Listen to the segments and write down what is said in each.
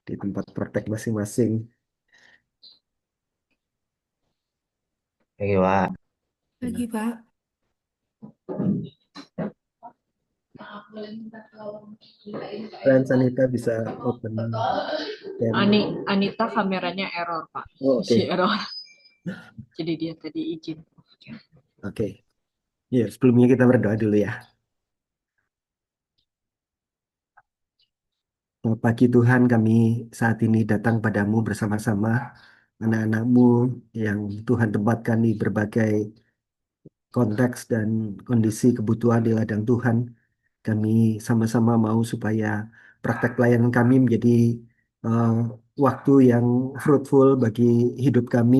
di tempat praktek masing-masing. Oke, Pak. Ya. Lagi, Pak. Dan Sanita bisa open cam. Anita kameranya error, Pak. Oh, Si oke. error. Jadi dia tadi izin. Oke. Ya, sebelumnya kita berdoa dulu ya. Pagi Tuhan, kami saat ini datang padamu bersama-sama anak-anakmu yang Tuhan tempatkan di berbagai konteks dan kondisi kebutuhan di ladang Tuhan. Kami sama-sama mau supaya praktek pelayanan kami menjadi eh, waktu yang fruitful bagi hidup kami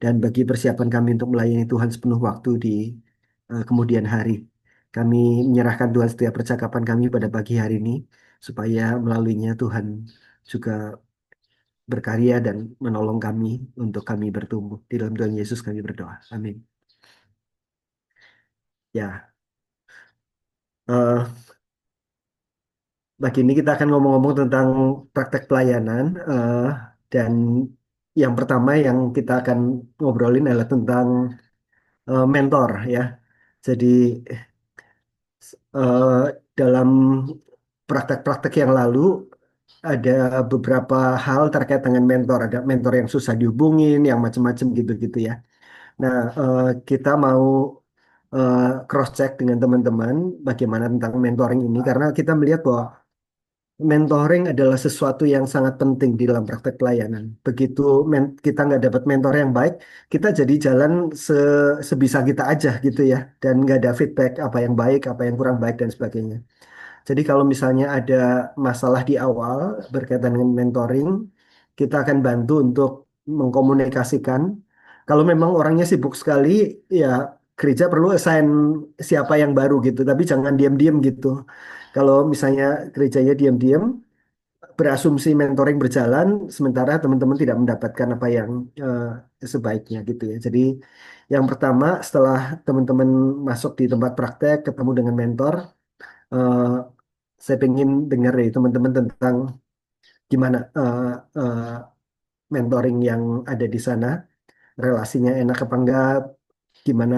dan bagi persiapan kami untuk melayani Tuhan sepenuh waktu di kemudian hari. Kami menyerahkan Tuhan setiap percakapan kami pada pagi hari ini supaya melaluinya Tuhan juga berkarya dan menolong kami untuk kami bertumbuh. Di dalam Tuhan Yesus kami berdoa. Amin. Ya, eh, pagi ini kita akan ngomong-ngomong tentang praktek pelayanan dan yang pertama yang kita akan ngobrolin adalah tentang mentor ya. Jadi eh, dalam praktek-praktek yang lalu ada beberapa hal terkait dengan mentor. Ada mentor yang susah dihubungin, yang macam-macam gitu-gitu ya. Nah, kita mau cross check dengan teman-teman bagaimana tentang mentoring ini karena kita melihat bahwa mentoring adalah sesuatu yang sangat penting di dalam praktek pelayanan. Begitu kita nggak dapat mentor yang baik, kita jadi jalan sebisa kita aja gitu ya, dan nggak ada feedback apa yang baik, apa yang kurang baik dan sebagainya. Jadi kalau misalnya ada masalah di awal berkaitan dengan mentoring, kita akan bantu untuk mengkomunikasikan. Kalau memang orangnya sibuk sekali, ya gereja perlu assign siapa yang baru gitu, tapi jangan diam-diam gitu. Kalau misalnya gerejanya diam-diam, berasumsi mentoring berjalan, sementara teman-teman tidak mendapatkan apa yang sebaiknya gitu ya. Jadi yang pertama setelah teman-teman masuk di tempat praktek, ketemu dengan mentor, eh, saya pengen dengar dari teman-teman tentang gimana mentoring yang ada di sana, relasinya enak apa enggak, gimana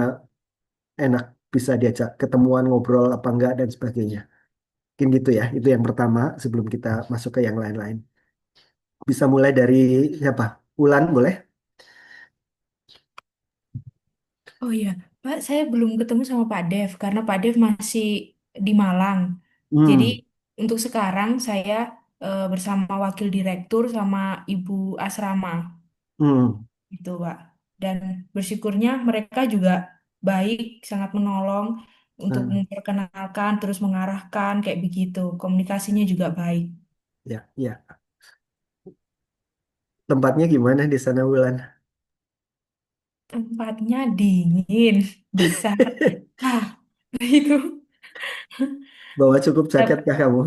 enak bisa diajak ketemuan, ngobrol apa enggak, dan sebagainya. Mungkin gitu ya, itu yang pertama sebelum kita masuk ke yang lain-lain. Bisa mulai dari siapa? Ulan boleh? Oh iya, Pak, saya belum ketemu sama Pak Dev karena Pak Dev masih di Malang. Jadi Hmm, untuk sekarang saya bersama wakil direktur sama ibu asrama hmm, gitu, Pak. Dan bersyukurnya mereka juga baik, sangat menolong untuk ah, memperkenalkan, terus mengarahkan kayak begitu. Komunikasinya juga baik. ya, ya. Tempatnya gimana di sana Ulan? Tempatnya dingin, besar. Ah, itu. Bawa cukup jaket kah kamu?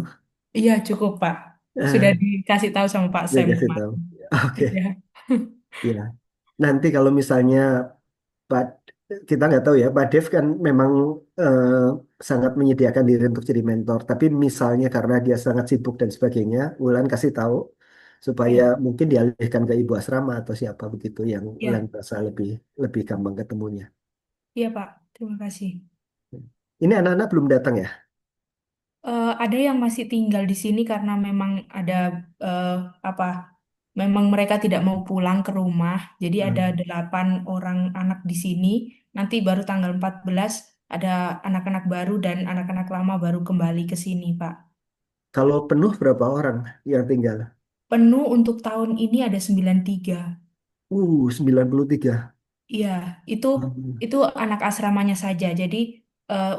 Iya cukup Pak. Sudah Ah, dikasih tahu sama Pak ya Sam kasih tahu. kemarin. Oke, Iya. ya. Nanti kalau misalnya Pak, kita nggak tahu ya, Pak Dev kan memang eh, sangat menyediakan diri untuk jadi mentor. Tapi misalnya karena dia sangat sibuk dan sebagainya, Ulan kasih tahu supaya Iya, mungkin dialihkan ke ibu asrama atau siapa begitu yang Ulan iya, merasa lebih lebih gampang ketemunya. iya Pak. Terima kasih. Ini anak-anak belum datang ya? Ada yang masih tinggal di sini karena memang ada eh, apa? Memang mereka tidak mau pulang ke rumah. Jadi ada Hmm. 8 orang anak di sini. Nanti baru tanggal 14 ada anak-anak baru dan anak-anak lama baru kembali ke sini, Pak. Kalau penuh berapa orang yang tinggal? Penuh untuk tahun ini ada 93. 93. Iya, itu Hmm. itu anak asramanya saja. Jadi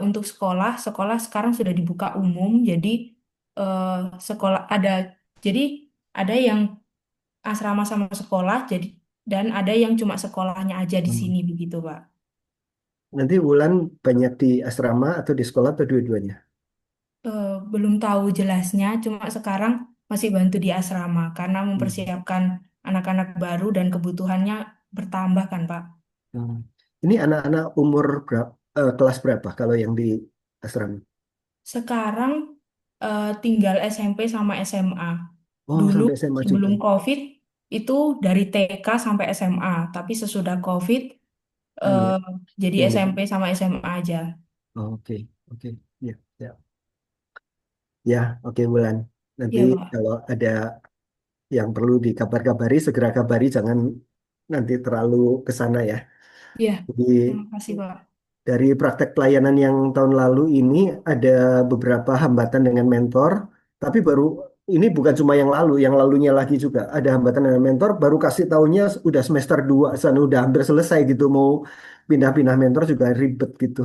untuk sekolah, sekolah sekarang sudah dibuka umum. Jadi eh, sekolah ada, jadi ada yang asrama sama sekolah, jadi dan ada yang cuma sekolahnya aja di Hmm. sini begitu, Pak. Nanti Wulan banyak di asrama atau di sekolah atau dua-duanya? Belum tahu jelasnya, cuma sekarang masih bantu di asrama karena Hmm. mempersiapkan anak-anak baru dan kebutuhannya bertambah kan, Pak. Hmm. Ini anak-anak umur berapa, kelas berapa kalau yang di asrama? Sekarang tinggal SMP sama SMA. Oh, Dulu sampai SMA juga. sebelum COVID itu dari TK sampai SMA, tapi sesudah COVID Ah, eh, iya, jadi yang SMP sama SMA aja. oh, oke, oke. Ya, ya. Ya, oke Bulan. Nanti Iya, Pak. kalau ada yang perlu dikabar-kabari, segera kabari, jangan nanti terlalu ke sana ya. Iya, Jadi terima kasih, Pak. dari praktek pelayanan yang tahun lalu ini ada beberapa hambatan dengan mentor, tapi baru ini bukan cuma yang lalunya lagi juga ada hambatan dengan mentor, baru kasih tahunya udah semester 2 sana udah hampir selesai gitu, mau pindah-pindah mentor juga ribet gitu.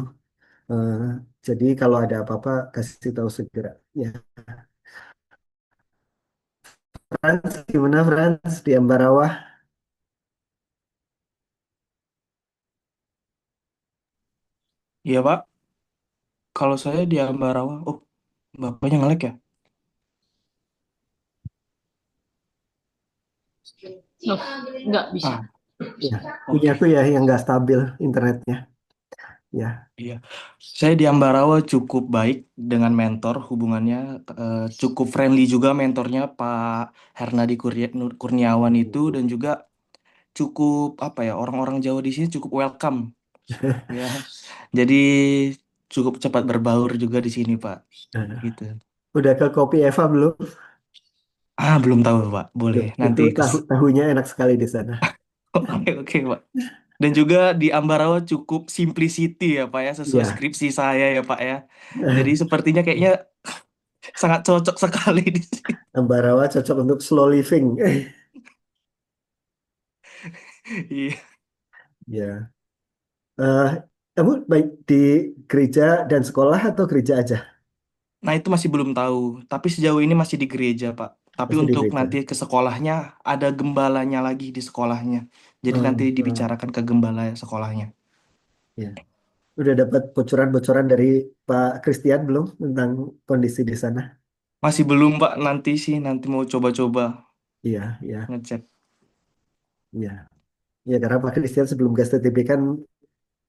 Eh, jadi kalau ada apa-apa kasih tahu segera. Ya, Frans, gimana Frans di Ambarawa? Iya Pak, kalau saya di Ambarawa, oh bapaknya ngelek ya? Loh, nggak bisa. Ah, Ya, punya oke. tuh ya yang nggak stabil internetnya. Ya, Iya, saya di Ambarawa cukup baik dengan mentor, hubungannya cukup friendly juga mentornya Pak Hernadi Kurniawan itu dan juga cukup apa ya orang-orang Jawa di sini cukup welcome ya. Jadi cukup cepat berbaur juga di sini Pak, nah, gitu. udah ke Kopi Eva belum? Ah belum tahu Pak, boleh Belum. nanti Itu tahunya enak sekali di sana. Oke oke Pak. Dan juga di Ambarawa cukup simplicity ya Pak ya, sesuai Ya, skripsi saya ya Pak ya. Jadi sepertinya kayaknya sangat cocok sekali di sini. Ambarawa cocok untuk slow living. Iya. Ya. Eh, kamu baik di gereja dan sekolah atau gereja aja? Nah itu masih belum tahu. Tapi sejauh ini masih di gereja Pak. Tapi Masih di untuk gereja. nanti ke sekolahnya ada gembalanya lagi di sekolahnya. Jadi nanti Oh, oh, dibicarakan ke gembala sekolahnya. ya. Udah dapat bocoran-bocoran dari Pak Christian belum tentang kondisi di sana? Masih belum Pak, nanti sih nanti mau coba-coba Iya, iya, ngecek. iya. Ya, karena Pak Christian sebelum ke STTB kan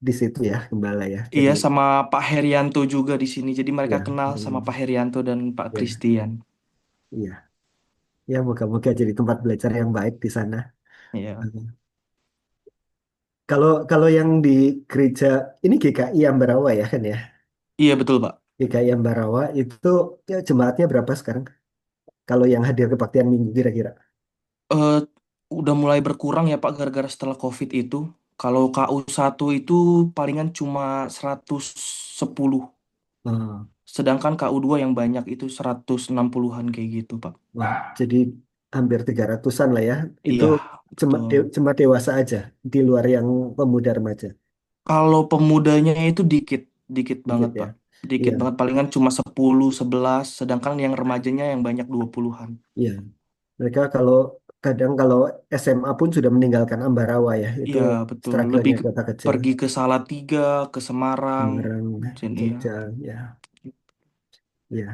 di situ ya, Gembala ya. Iya Jadi, sama Pak Herianto juga di sini. Jadi mereka ya, kenal sama Pak Herianto dan Pak ya, Christian. iya. Ya, moga-moga jadi tempat belajar yang baik di sana. Iya. Kalau kalau yang di gereja ini GKI Ambarawa ya kan ya. Iya betul Pak. GKI Ambarawa itu ya, jemaatnya berapa sekarang? Kalau yang hadir kebaktian minggu kira-kira. eh Udah mulai berkurang ya Pak gara-gara setelah COVID itu. Kalau KU1 itu palingan cuma 110. Oh, Sedangkan KU2 yang banyak itu 160-an kayak gitu Pak. wah, jadi hampir 300-an lah ya. Itu Iya, betul. jemaat dewasa aja di luar yang pemuda remaja. Kalau pemudanya itu dikit, dikit Dikit banget ya. Pak. Dikit Iya, banget palingan cuma 10, 11. Sedangkan yang remajanya yang banyak 20-an. iya. Mereka kalau kadang kalau SMA pun sudah meninggalkan Ambarawa ya. Itu Iya, betul. Lebih struggle-nya kota kecil. pergi ke Salatiga, ke Semarang. Semarang, Jadi ya. Jogja, ya, ya,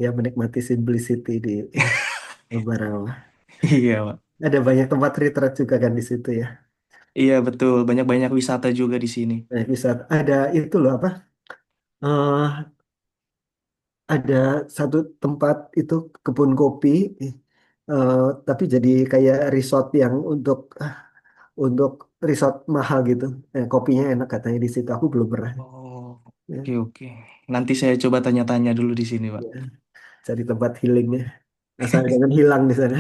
ya menikmati simplicity di Ambarawa. Iya, Pak. Ada banyak tempat retreat juga kan di situ ya. Iya, betul. Banyak-banyak wisata juga di sini. Banyak wisata. Ada itu loh apa? eh ada satu tempat itu kebun kopi, eh, tapi jadi kayak resort yang untuk resort mahal gitu. Kopinya enak katanya di situ. Aku belum pernah. Oh, Ya, oke, oke. Nanti saya coba tanya-tanya dulu di sini, Pak. ya. Cari tempat healingnya. Asal jangan hilang di sana.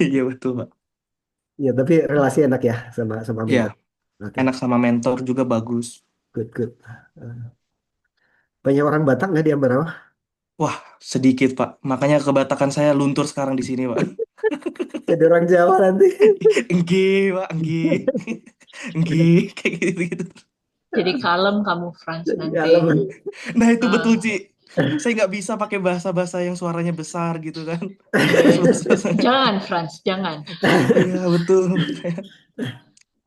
Iya, betul, Pak. Ya, tapi relasi enak ya sama sama Iya, mentor. Oke, enak sama mentor juga bagus. good good. Banyak orang Batak nggak di Ambarawa? Wah, sedikit, Pak. Makanya kebatakan saya luntur sekarang di sini, Pak. Jadi orang Jawa nanti. Enggih, Pak, enggih. Enggih, kayak gitu-gitu. Jadi kalem kamu, Franz, Jadi nanti. kalau Nah, itu betul, Ah, Ci. Saya nggak bisa pakai bahasa-bahasa yang suaranya besar gitu kan. eh, Bahasa-bahasa. jangan, Franz, jangan. Iya, betul.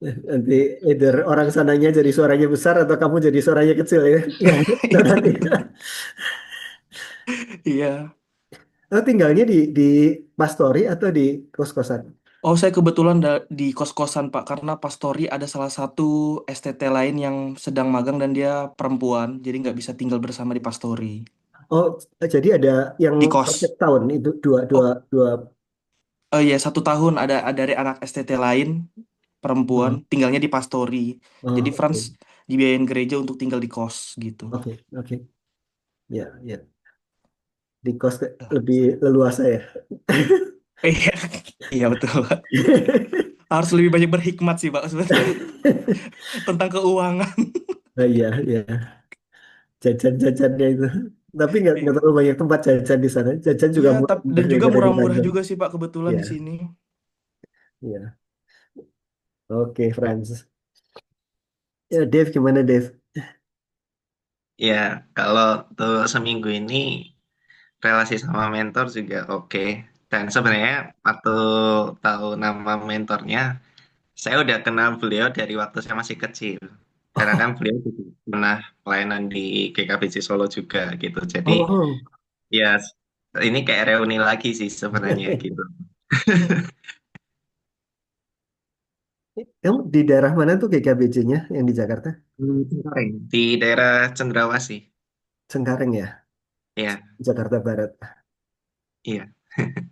nanti either orang sananya jadi suaranya besar atau kamu jadi suaranya kecil ya. Nggak, nanti. Iya. Oh, tinggalnya di Pastori atau di kos-kosan? Oh, saya kebetulan di kos-kosan, Pak, karena Pastori ada salah satu STT lain yang sedang magang dan dia perempuan, jadi nggak bisa tinggal bersama di Pastori. Oh, jadi ada yang di per kos. tahun itu dua dua Oh, dua. ya 1 tahun ada dari anak STT lain perempuan Oh, tinggalnya di Pastori. Jadi oh, Franz oke, dibiayain gereja untuk tinggal di kos gitu. oke, oke. Ya, ya. Di kos lebih leluasa ya. Iya, iya betul. Harus lebih banyak berhikmat sih Pak sebenarnya tentang keuangan. Nah, iya, iya. Jajan-jajannya itu. Tapi nggak Iya, terlalu banyak tempat jajan di sana. Jajan juga iya, murah-murah dan juga daripada di murah-murah Bandung. juga sih Pak kebetulan Iya, di sini. iya. Oke, Franz. Ya, Dave gimana, Dave? Ya, kalau tuh seminggu ini relasi sama mentor juga oke. Dan sebenarnya waktu tahu nama mentornya, saya udah kenal beliau dari waktu saya masih kecil. Karena kan beliau juga pernah pelayanan di GKBC Solo juga gitu. Jadi Oh, ya ini kayak reuni lagi sih sebenarnya gitu. kamu di daerah mana tuh GKBC-nya yang di Jakarta? Cengkareng. Di daerah Cendrawasih. Cengkareng ya, Ya, Jakarta Barat. iya.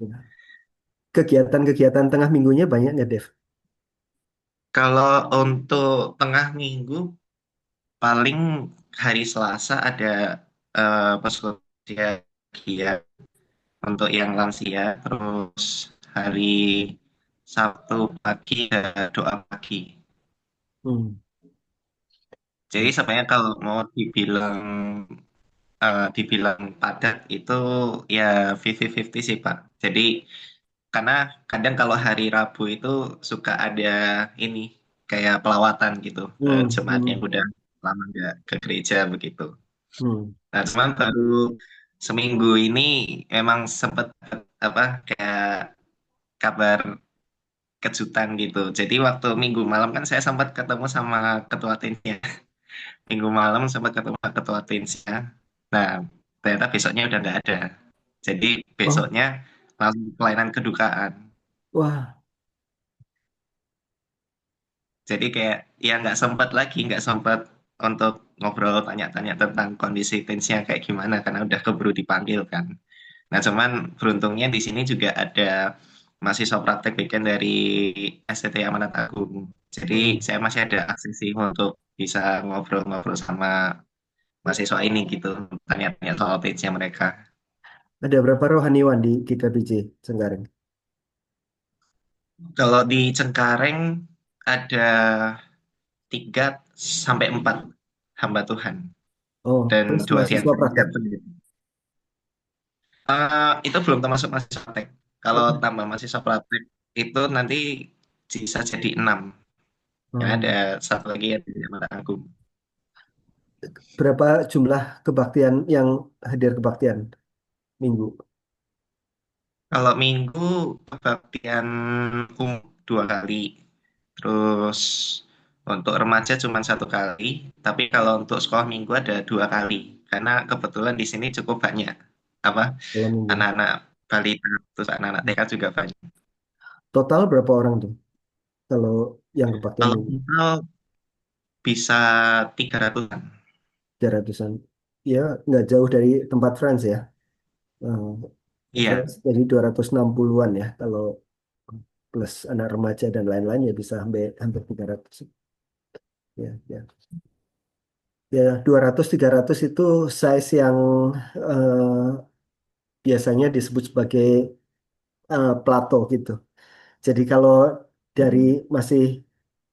Ya. Kegiatan-kegiatan tengah minggunya banyak nggak, Dev? Kalau untuk tengah minggu paling hari Selasa ada persekutuan untuk yang lansia, terus hari Sabtu pagi ada doa pagi. Hmm. Jadi sebenarnya kalau mau dibilang padat itu ya 50-50 sih Pak. Jadi karena kadang kalau hari Rabu itu suka ada ini kayak pelawatan gitu, Hmm. jemaat yang Hmm. udah lama nggak ke gereja begitu. Hmm. Nah, cuman baru seminggu ini emang sempet apa kayak kabar kejutan gitu. Jadi waktu minggu malam kan saya sempat ketemu sama ketua timnya. Minggu malam sempat ketemu sama ketua timnya. Nah, ternyata besoknya udah nggak ada. Jadi Oh, besoknya langsung pelayanan kedukaan. wah. Jadi kayak ya nggak sempat untuk ngobrol tanya-tanya tentang kondisi timnya kayak gimana karena udah keburu dipanggil kan. Nah, cuman beruntungnya di sini juga ada mahasiswa praktek weekend dari STT Amanat Agung. Jadi Hmm. saya masih ada akses sih untuk bisa ngobrol-ngobrol sama mahasiswa ini gitu, tanya-tanya soal page-nya mereka. Ada berapa rohaniwan di GKBC Cengkareng? Kalau di Cengkareng ada 3 sampai 4 hamba Tuhan Oh, dan terus 2 mahasiswa diantaranya praktek. pendeta. Itu belum termasuk mahasiswa praktek. Kalau Oh, tambah mahasiswa praktek itu nanti bisa jadi 6. Ya, ada oh. satu lagi yang di Amanat Agung. Berapa jumlah kebaktian yang hadir kebaktian minggu? Kalau minggu kebaktian 2 kali, terus untuk remaja cuma 1 kali, tapi kalau untuk sekolah minggu ada 2 kali, karena kebetulan di sini cukup banyak apa Dalam minggu. anak-anak balita, terus anak-anak TK juga banyak. Total berapa orang tuh kalau yang kebaktian Kalau minggu? total bisa 300-an. 300-an. Ya, nggak jauh dari tempat France ya. Iya, France jadi 260-an ya. Kalau plus anak remaja dan lain-lain ya bisa hampir hampir 300. Ya, ya. Ya, 200-300 itu size yang biasanya disebut sebagai plato gitu. Jadi kalau dari masih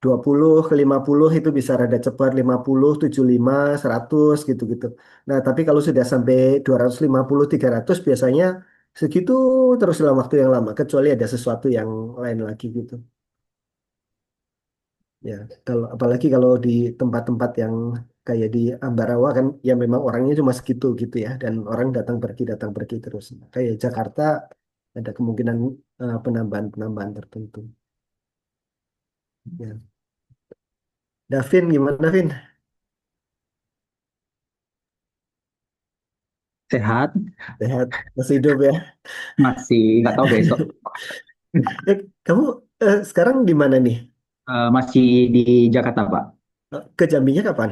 20 ke 50 itu bisa rada cepat, 50, 75, 100 gitu-gitu. Nah, tapi kalau sudah sampai 250, 300 biasanya segitu terus dalam waktu yang lama, kecuali ada sesuatu yang lain lagi gitu. Ya, kalau apalagi kalau di tempat-tempat yang kayak di Ambarawa kan ya memang orangnya cuma segitu gitu ya dan orang datang pergi terus. Kayak Jakarta ada kemungkinan penambahan-penambahan tertentu. Ya. Davin gimana, Vin? Sehat, Sehat, masih hidup ya. masih nggak tahu besok. Kamu sekarang di mana nih? Masih di Jakarta, Pak. Ke Jambinya kapan?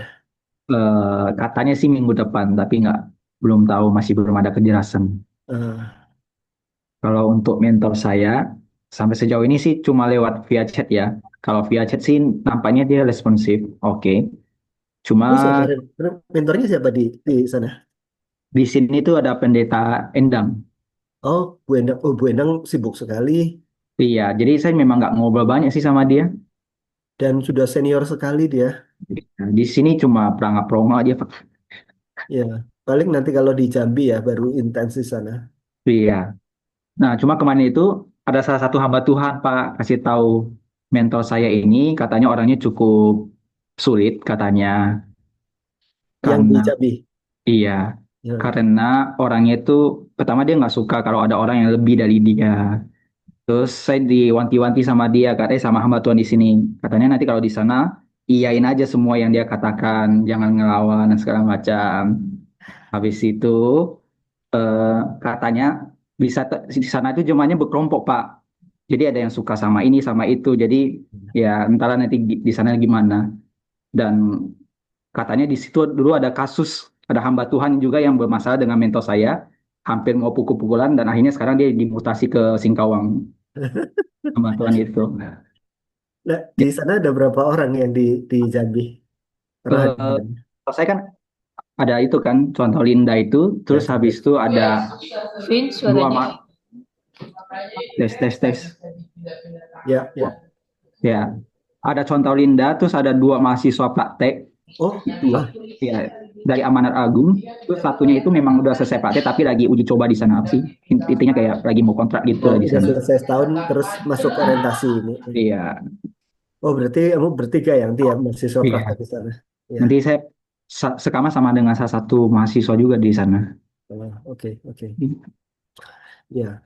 Katanya sih minggu depan, tapi nggak belum tahu, masih belum ada kejelasan. Eh, Kalau untuk mentor saya, sampai sejauh ini sih cuma lewat via chat ya. Kalau via chat sih nampaknya dia responsif, oke. Cuma oh, siapa mentornya siapa di sana? di sini tuh ada pendeta Endang. Oh, Bu Endang. Oh, Bu Endang sibuk sekali Iya, jadi saya memang nggak ngobrol banyak sih sama dia. dan sudah senior sekali dia. Nah, di sini cuma perangap-perongok aja, Pak. Ya, paling nanti kalau di Jambi ya baru intens di sana. Iya. Nah, cuma kemarin itu ada salah satu hamba Tuhan, Pak, kasih tahu mentor saya ini katanya orangnya cukup sulit katanya Yang di karena Jambi. iya, Ya. karena orangnya itu pertama dia nggak suka kalau ada orang yang lebih dari dia. Terus saya diwanti-wanti sama dia, katanya sama hamba Tuhan di sini. Katanya nanti kalau di sana iyain aja semua yang dia katakan, jangan ngelawan dan segala macam. Habis itu eh, katanya di sana itu jemaahnya berkelompok, Pak. Jadi ada yang suka sama ini sama itu. Jadi ya entar nanti di sana gimana. Dan katanya di situ dulu ada kasus, ada hamba Tuhan juga yang bermasalah dengan mentor saya, hampir mau pukul-pukulan dan akhirnya sekarang dia dimutasi ke Singkawang hamba Tuhan itu. Nah, di sana ada berapa orang yang di Jambi? Pernah Eh, ada? Kalau saya kan ada itu kan contoh Linda itu, Ya, terus habis itu ada Vin, dua suaranya. tes tes tes ya, ya. ya, ada contoh Linda, terus ada dua mahasiswa praktek. Oh, dua. Ya, dari Amanat Agung. Terus satunya itu memang udah selesai praktek tapi lagi uji coba di sana sih. Intinya kayak lagi mau kontrak gitu Oh, lah di udah sana. selesai setahun terus masuk orientasi ini. Iya, Oh, berarti kamu bertiga yang dia mahasiswa praktek iya. di sana. Ya. Nanti saya sekama sama dengan salah satu mahasiswa juga di sana. Oh, oke, oke. Ya,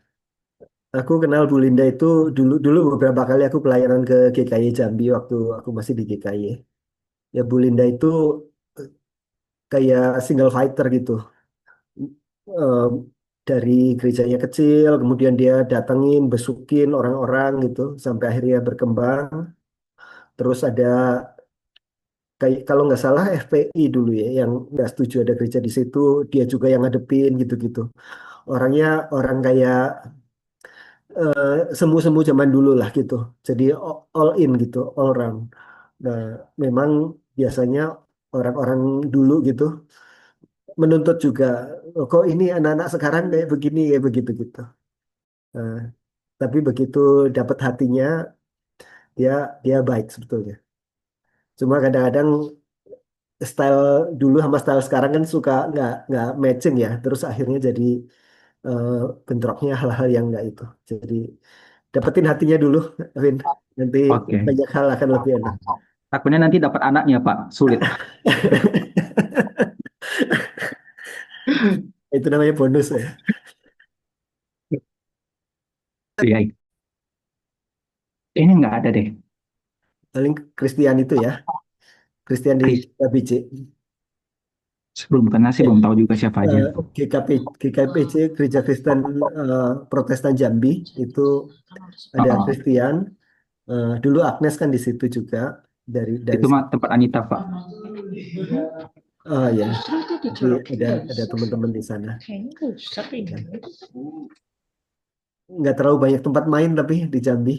aku kenal Bu Linda itu dulu dulu beberapa kali aku pelayanan ke GKI Jambi waktu aku masih di GKI. Ya, Bu Linda itu eh, kayak single fighter gitu. Em, dari gerejanya kecil, kemudian dia datengin, besukin orang-orang gitu, sampai akhirnya berkembang. Terus ada kayak kalau nggak salah FPI dulu ya, yang nggak setuju ada gereja di situ, dia juga yang ngadepin gitu-gitu. Orangnya orang kayak semu-semu zaman dulu lah gitu. Jadi all in gitu, all round. Nah, memang biasanya orang-orang dulu gitu menuntut juga, "Oh, kok ini anak-anak sekarang kayak begini kayak begitu gitu." Nah, tapi begitu dapat hatinya, dia dia baik sebetulnya. Cuma kadang-kadang style dulu sama style sekarang kan suka nggak matching ya. Terus akhirnya jadi eh, bentroknya hal-hal yang nggak itu. Jadi dapetin hatinya dulu, Vin. Nanti Oke. banyak hal akan lebih enak. Takutnya nanti dapat anaknya, Pak. Sulit. Itu namanya bonus ya. Iya. Ini nggak ada deh. Paling Christian itu ya. Christian di Chris, KBC. sebelum kenal sih Ya, belum tahu juga siapa aja. GKP, GKPC, Gereja Kristen Protestan Jambi itu ada Oh, Christian. Dulu Agnes kan di situ juga dari itu mah situ. tempat Anita, Pak. Oh ya, Justru itu jadi dijorokin ada rusak. teman-teman di sana. Kayaknya rusak ini. Ya. Nggak terlalu banyak tempat main tapi di Jambi.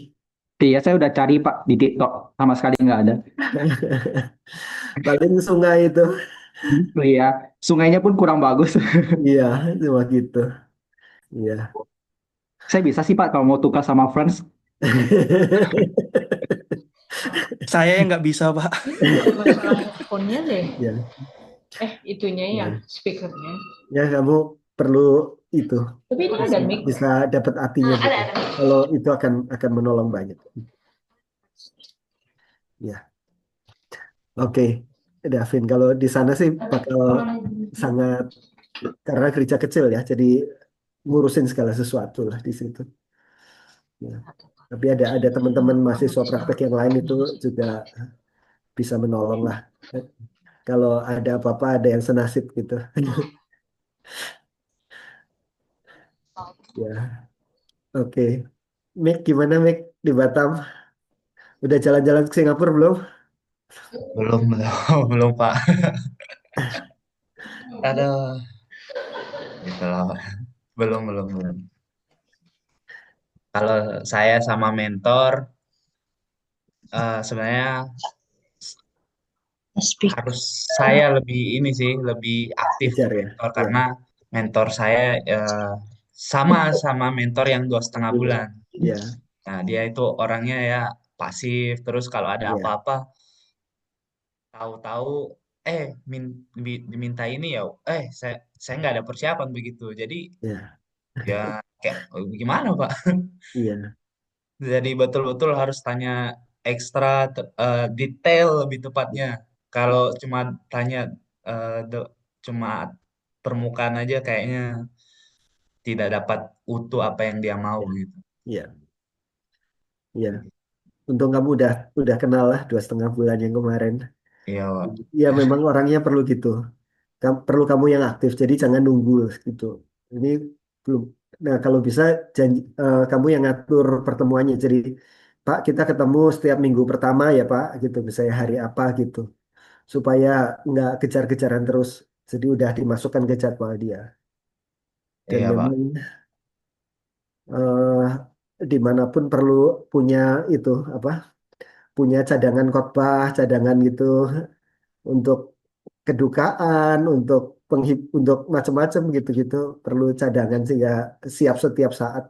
Iya, saya udah cari, Pak, di TikTok. Sama sekali nggak ada. Paling sungai itu. Iya, sungainya pun kurang bagus. Iya, cuma gitu. Iya. Saya bisa sih, Pak, kalau mau tukar sama friends. Saya yang nggak bisa, Pak. Masalah headphone-nya deh. Ya, Itunya ya, ya. speakernya. Ya, kamu perlu itu Tapi ini bisa ada mic. bisa dapat artinya gitu. Kalau itu akan menolong banyak. Ya, oke. Davin, kalau di sana sih bakal sangat karena gereja kecil ya, jadi ngurusin segala sesuatu lah di situ. Ya. Tapi ada teman-teman mahasiswa praktek yang lain itu juga bisa menolong lah. Kalau ada apa-apa ada yang senasib gitu. Ya, oke. Mik, gimana Mik di Batam? Udah jalan-jalan ke Singapura belum? Belum, belum, belum, Pak. Aduh. gitu loh. Belum, belum, belum. Kalau saya sama mentor, sebenarnya harus saya lebih ini sih, lebih aktif ke Kejar ya. mentor Ya. karena mentor saya sama mentor yang 2,5 bulan. Ya. Nah, dia itu orangnya ya pasif, terus kalau ada Ya. apa-apa, tahu-tahu, eh, diminta ini ya, saya nggak ada persiapan begitu. Jadi Ya. ya kayak gimana Pak? Iya. Jadi betul-betul harus tanya ekstra detail lebih tepatnya. Kalau cuma tanya cuma permukaan aja kayaknya tidak dapat utuh apa yang dia mau Ya. gitu. Iya. Iya. Untung kamu udah kenal lah 2,5 bulan yang kemarin. Iya, Pak. Ya memang orangnya perlu gitu. Perlu kamu yang aktif. Jadi jangan nunggu gitu. Ini belum. Nah kalau bisa kamu yang ngatur pertemuannya. Jadi Pak kita ketemu setiap minggu pertama ya Pak gitu. Misalnya hari apa gitu. Supaya nggak kejar-kejaran terus. Jadi udah dimasukkan ke jadwal dia. Dan Iya, Pak. memang eh, dimanapun perlu punya itu apa? Punya cadangan khotbah, cadangan gitu untuk kedukaan, untuk macam-macam gitu-gitu perlu cadangan sehingga siap setiap saat.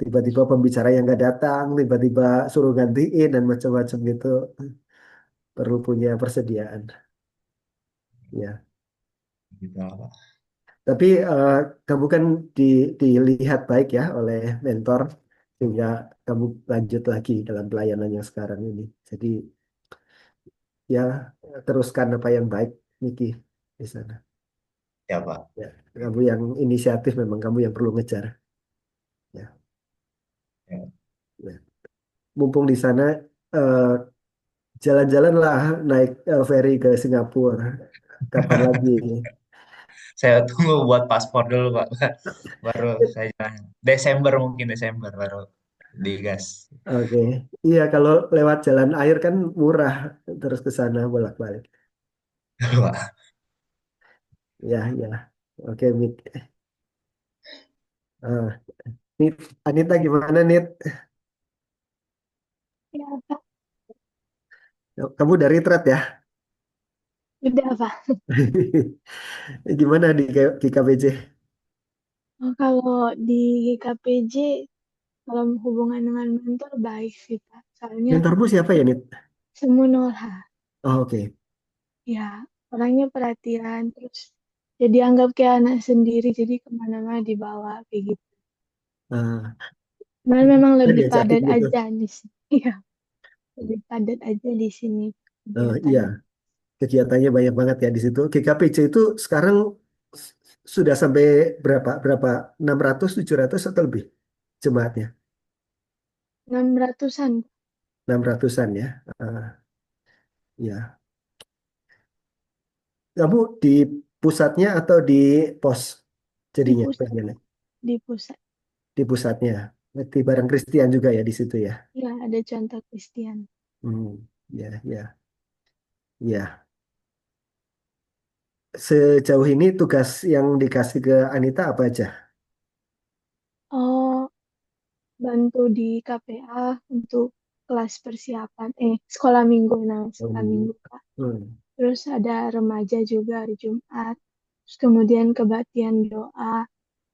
Tiba-tiba pembicara yang nggak datang, tiba-tiba suruh gantiin dan macam-macam gitu. Perlu punya persediaan. Ya. Gitu, Pak. Tapi kamu kan di, dilihat baik ya oleh mentor sehingga kamu lanjut lagi dalam pelayanan yang sekarang ini. Jadi ya teruskan apa yang baik, Niki, di sana. Ya, Pak. Ya, kamu yang inisiatif memang kamu yang perlu ngejar. Ya, Ya. ya. Mumpung di sana eh, jalan-jalan lah naik ferry ke Singapura. Kapan lagi? Saya tunggu buat paspor dulu, Pak. Baru saya jalan. Desember mungkin Desember baru digas. Oke, iya kalau lewat jalan air kan murah terus ke sana bolak-balik. Pak. Ya, ya. Oke, Mik. Ah, Nit, Anita gimana, Nit? Ya, Pak. Kamu dari Trad ya? Udah, Pak. Gimana di KBJ? Oh, kalau di KPJ, kalau hubungan dengan mentor baik sih, Pak. Soalnya Mentormu siapa ya, Nit? Semunolha, Oh, oke. ya, orangnya perhatian, terus jadi anggap kayak anak sendiri, jadi kemana-mana dibawa, kayak gitu. Ah, Memang kita lebih diajakin padat gitu. aja di sini. Iya, lebih padat aja di sini Iya, kegiatannya. kegiatannya banyak banget ya di situ. GKPJ itu sekarang s- sudah sampai berapa? Berapa? 600, 700 atau lebih jemaatnya? 600-an 600-an ya. Ah, ya. Kamu di pusatnya atau di pos di jadinya pusat, bagiannya? di pusat. Di pusatnya. Berarti bareng Christian juga ya di situ ya. Ya, ada contoh Kristen. Hmm, ya, ya, ya. Sejauh ini tugas yang dikasih ke Anita apa aja? Oh, bantu di KPA untuk kelas persiapan sekolah minggu, nah sekolah Hmm, minggu Kak. hmm, Terus ada remaja juga hari Jumat, terus kemudian kebaktian doa,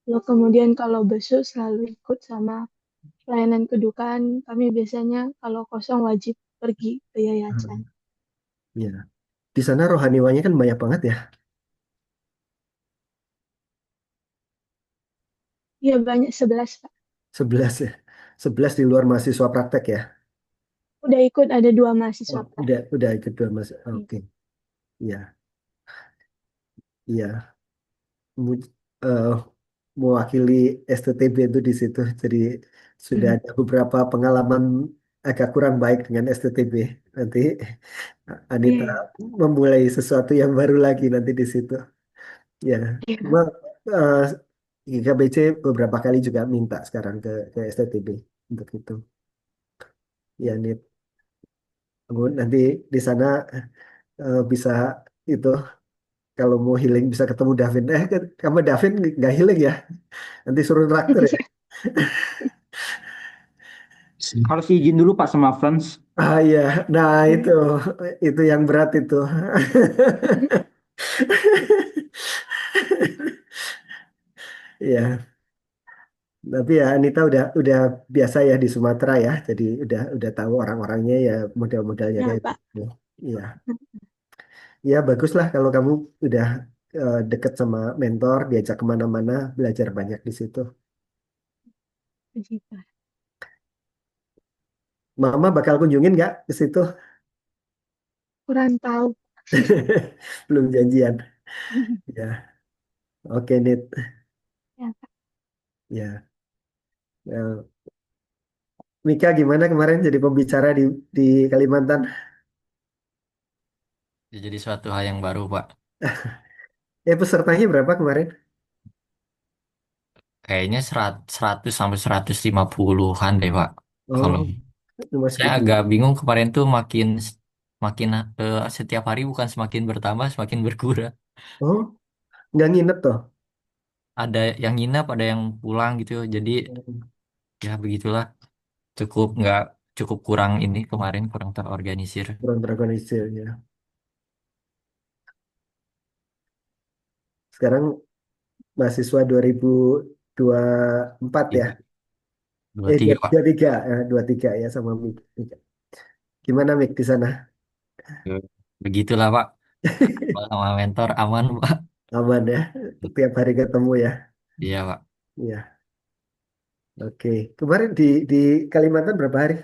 lalu kemudian kalau besok selalu ikut sama pelayanan kedukaan. Kami biasanya kalau kosong wajib pergi ke yayasan. hmm, ya. Di sana rohaniwanya kan banyak banget ya. Iya banyak 11 Pak. 11 ya. 11 di luar mahasiswa praktek ya. Udah ikut ada 2 mahasiswa Oh, Pak. udah ikut dua mas. Iya. Oke. Iya, iya. Mu- eh, Mewakili STTB itu di situ. Jadi sudah ada beberapa pengalaman agak kurang baik dengan STTB. Nanti Iya, Anita iya. memulai sesuatu yang baru lagi nanti di situ. Ya, cuma Iya. eh, GKBC beberapa kali juga minta sekarang ke STTB untuk itu. Ya, Nit. Nanti di sana bisa itu Kalau mau healing bisa ketemu Davin. Kamu Davin nggak healing ya? Nanti suruh traktir ya. Harus izin dulu Pak sama Franz. Ah iya, nah itu yang berat itu. Iya, tapi ya Anita udah biasa ya di Sumatera ya, jadi udah tahu orang-orangnya ya model-modelnya Ya, kayak Pak. gitu. Iya, ya baguslah kalau kamu udah deket sama mentor, diajak kemana-mana, belajar banyak di situ. Puji Pak. Mama bakal kunjungin nggak ke situ? Kurang tahu. Belum janjian. Ya, oke Nit. Ya, Pak. Ya, ya. Mika gimana kemarin jadi pembicara di Kalimantan? Jadi suatu hal yang baru, Pak. Pesertanya berapa kemarin? Kayaknya 100 sampai 150-an deh, Pak. Kalau Oh, cuma saya segitu. agak bingung kemarin tuh makin makin setiap hari bukan semakin bertambah, semakin berkurang. Oh, nggak nginep toh? Ada yang nginap, ada yang pulang gitu. Jadi ya begitulah. Nggak cukup kurang ini kemarin kurang terorganisir. Kurang terorganisir ya. Sekarang mahasiswa 2024 ya? Gitu. Dua tiga, Pak. 23, 23 ya sama Mik. Gimana Mik di sana? Begitulah, Pak. Kalau sama mentor aman, Pak. Aman ya? Tiap hari ketemu ya? Iya, Pak. Iya, oke. Kemarin di Kalimantan berapa hari?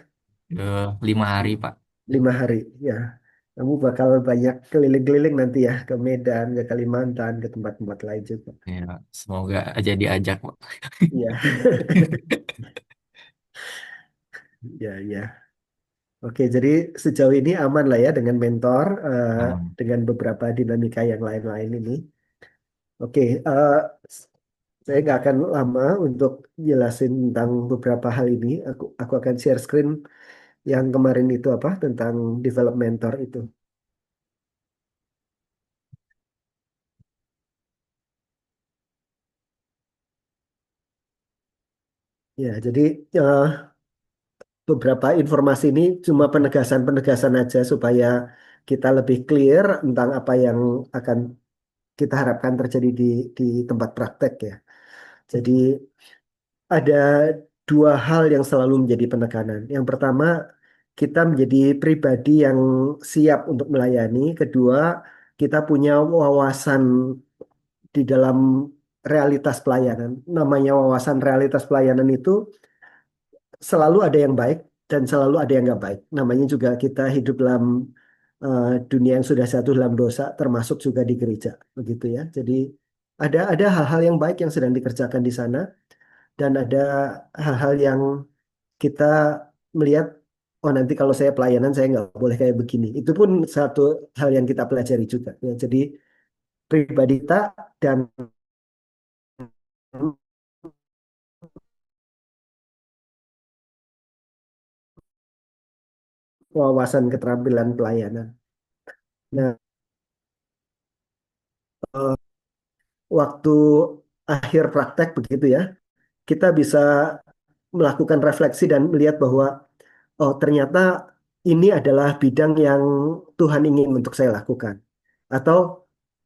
5 hari, Pak. 5 hari ya. Kamu bakal banyak keliling-keliling nanti ya ke Medan, ke Kalimantan, ke tempat-tempat lain juga. Ya, semoga aja diajak, Pak. Iya, ya, ya. Oke, jadi sejauh ini aman lah ya dengan mentor, Aman. dengan beberapa dinamika yang lain-lain ini. Oke, saya nggak akan lama untuk jelasin tentang beberapa hal ini. Aku akan share screen yang kemarin itu apa tentang develop mentor itu. Ya, jadi eh, beberapa informasi ini cuma penegasan-penegasan aja supaya kita lebih clear tentang apa yang akan kita harapkan terjadi di tempat praktek ya. Jadi ada dua hal yang selalu menjadi penekanan. Yang pertama, kita menjadi pribadi yang siap untuk melayani. Kedua, kita punya wawasan di dalam realitas pelayanan. Namanya wawasan realitas pelayanan itu selalu ada yang baik dan selalu ada yang nggak baik. Namanya juga kita hidup dalam dunia yang sudah jatuh dalam dosa, termasuk juga di gereja, begitu ya. Jadi ada hal-hal yang baik yang sedang dikerjakan di sana dan ada hal-hal yang kita melihat, oh nanti kalau saya pelayanan saya nggak boleh kayak begini. Itu pun satu hal yang kita pelajari juga. Ya, jadi pribadi kita dan wawasan keterampilan pelayanan. Nah, eh, waktu akhir praktek begitu ya, kita bisa melakukan refleksi dan melihat bahwa oh ternyata ini adalah bidang yang Tuhan ingin untuk saya lakukan. Atau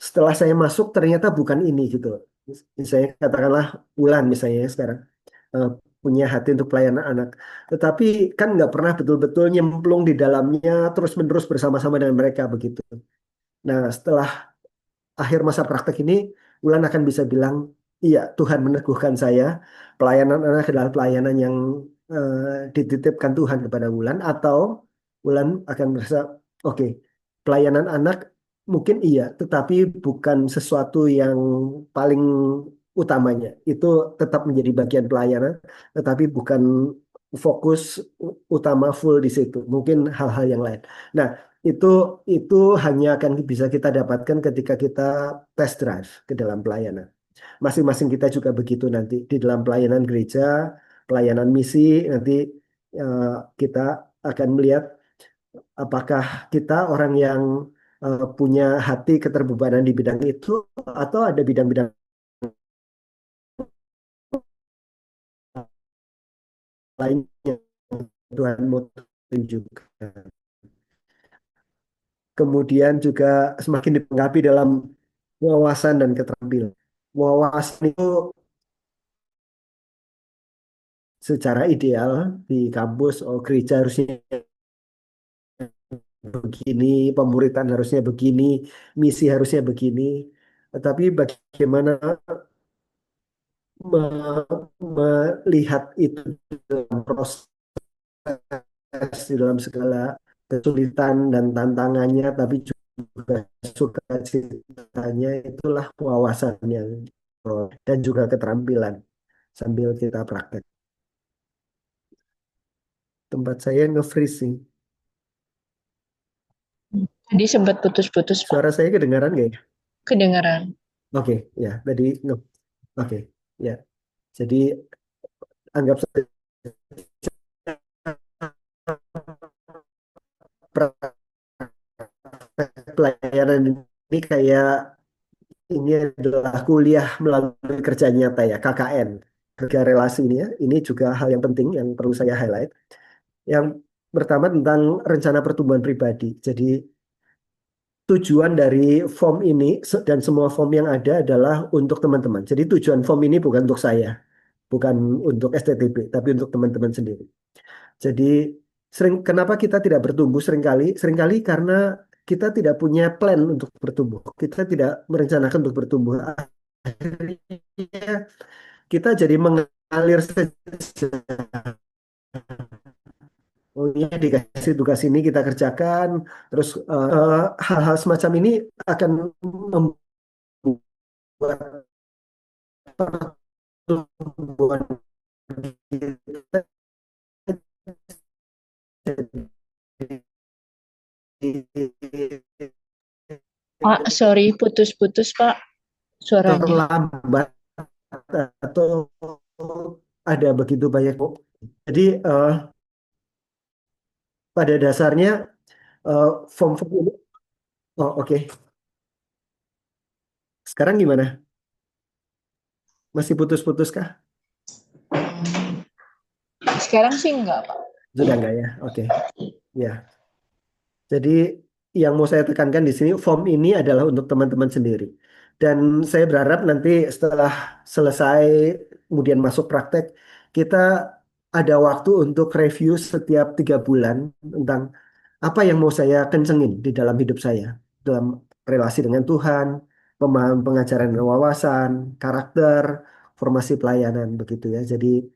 setelah saya masuk ternyata bukan ini gitu. Misalnya katakanlah Wulan misalnya ya sekarang eh, punya hati untuk pelayanan anak. Tetapi kan nggak pernah betul-betul nyemplung di dalamnya terus-menerus bersama-sama dengan mereka begitu. Nah setelah akhir masa praktek ini, Wulan akan bisa bilang, iya Tuhan meneguhkan saya, pelayanan anak adalah pelayanan yang dititipkan Tuhan kepada Wulan, atau Wulan akan merasa, oke, pelayanan anak mungkin iya, tetapi bukan sesuatu yang paling utamanya. Itu tetap menjadi bagian pelayanan, tetapi bukan fokus utama full di situ. Mungkin hal-hal yang lain. Nah, itu itu hanya akan bisa kita dapatkan ketika kita test drive ke dalam pelayanan. Masing-masing kita juga begitu nanti di dalam pelayanan gereja, pelayanan misi nanti eh, kita akan melihat apakah kita orang yang punya hati keterbebanan di bidang itu, atau ada bidang-bidang lain yang Tuhan mau tunjukkan. Kemudian juga semakin dilengkapi dalam wawasan dan keterampilan. Wawasan itu secara ideal di kampus, oh gereja harusnya begini, pemuritan harusnya begini, misi harusnya begini. Tetapi bagaimana melihat itu dalam proses, di dalam segala kesulitan dan tantangannya, tapi juga sukacitanya, itulah wawasan yang dan juga keterampilan sambil kita praktek. Tempat saya nge-freezing. Tadi sempat putus-putus, Pak. Suara saya kedengaran nggak ya? Kedengaran. Oke, ya. Tadi oke, ya. Jadi anggap saja praktek pelayanan ini kayak ini adalah kuliah melalui kerja nyata ya, KKN. Kerja relasi ini ya, ini juga hal yang penting yang perlu saya highlight. Yang pertama tentang rencana pertumbuhan pribadi. Jadi tujuan dari form ini dan semua form yang ada adalah untuk teman-teman. Jadi tujuan form ini bukan untuk saya, bukan untuk STTB, tapi untuk teman-teman sendiri. Jadi kenapa kita tidak bertumbuh seringkali? Seringkali karena kita tidak punya plan untuk bertumbuh. Kita tidak merencanakan untuk bertumbuh. Akhirnya kita jadi mengalir saja. Oh iya, dikasih tugas ini kita kerjakan, terus hal-hal semacam ini akan membuat pertumbuhan kita jadi Pak, sorry, putus-putus, Pak, suaranya. terlambat atau ada begitu banyak. Jadi pada dasarnya eh, form-form ini, oh oke. Sekarang gimana? Masih putus-putus kah? Sekarang sih enggak, Pak. Sudah enggak ya? Oke. Ya. Jadi yang mau saya tekankan di sini, form ini adalah untuk teman-teman sendiri. Dan saya berharap nanti setelah selesai, kemudian masuk praktek, kita ada waktu untuk review setiap 3 bulan tentang apa yang mau saya kencengin di dalam hidup saya, dalam relasi dengan Tuhan, pemahaman pengajaran dan wawasan, karakter, formasi pelayanan, begitu ya. Jadi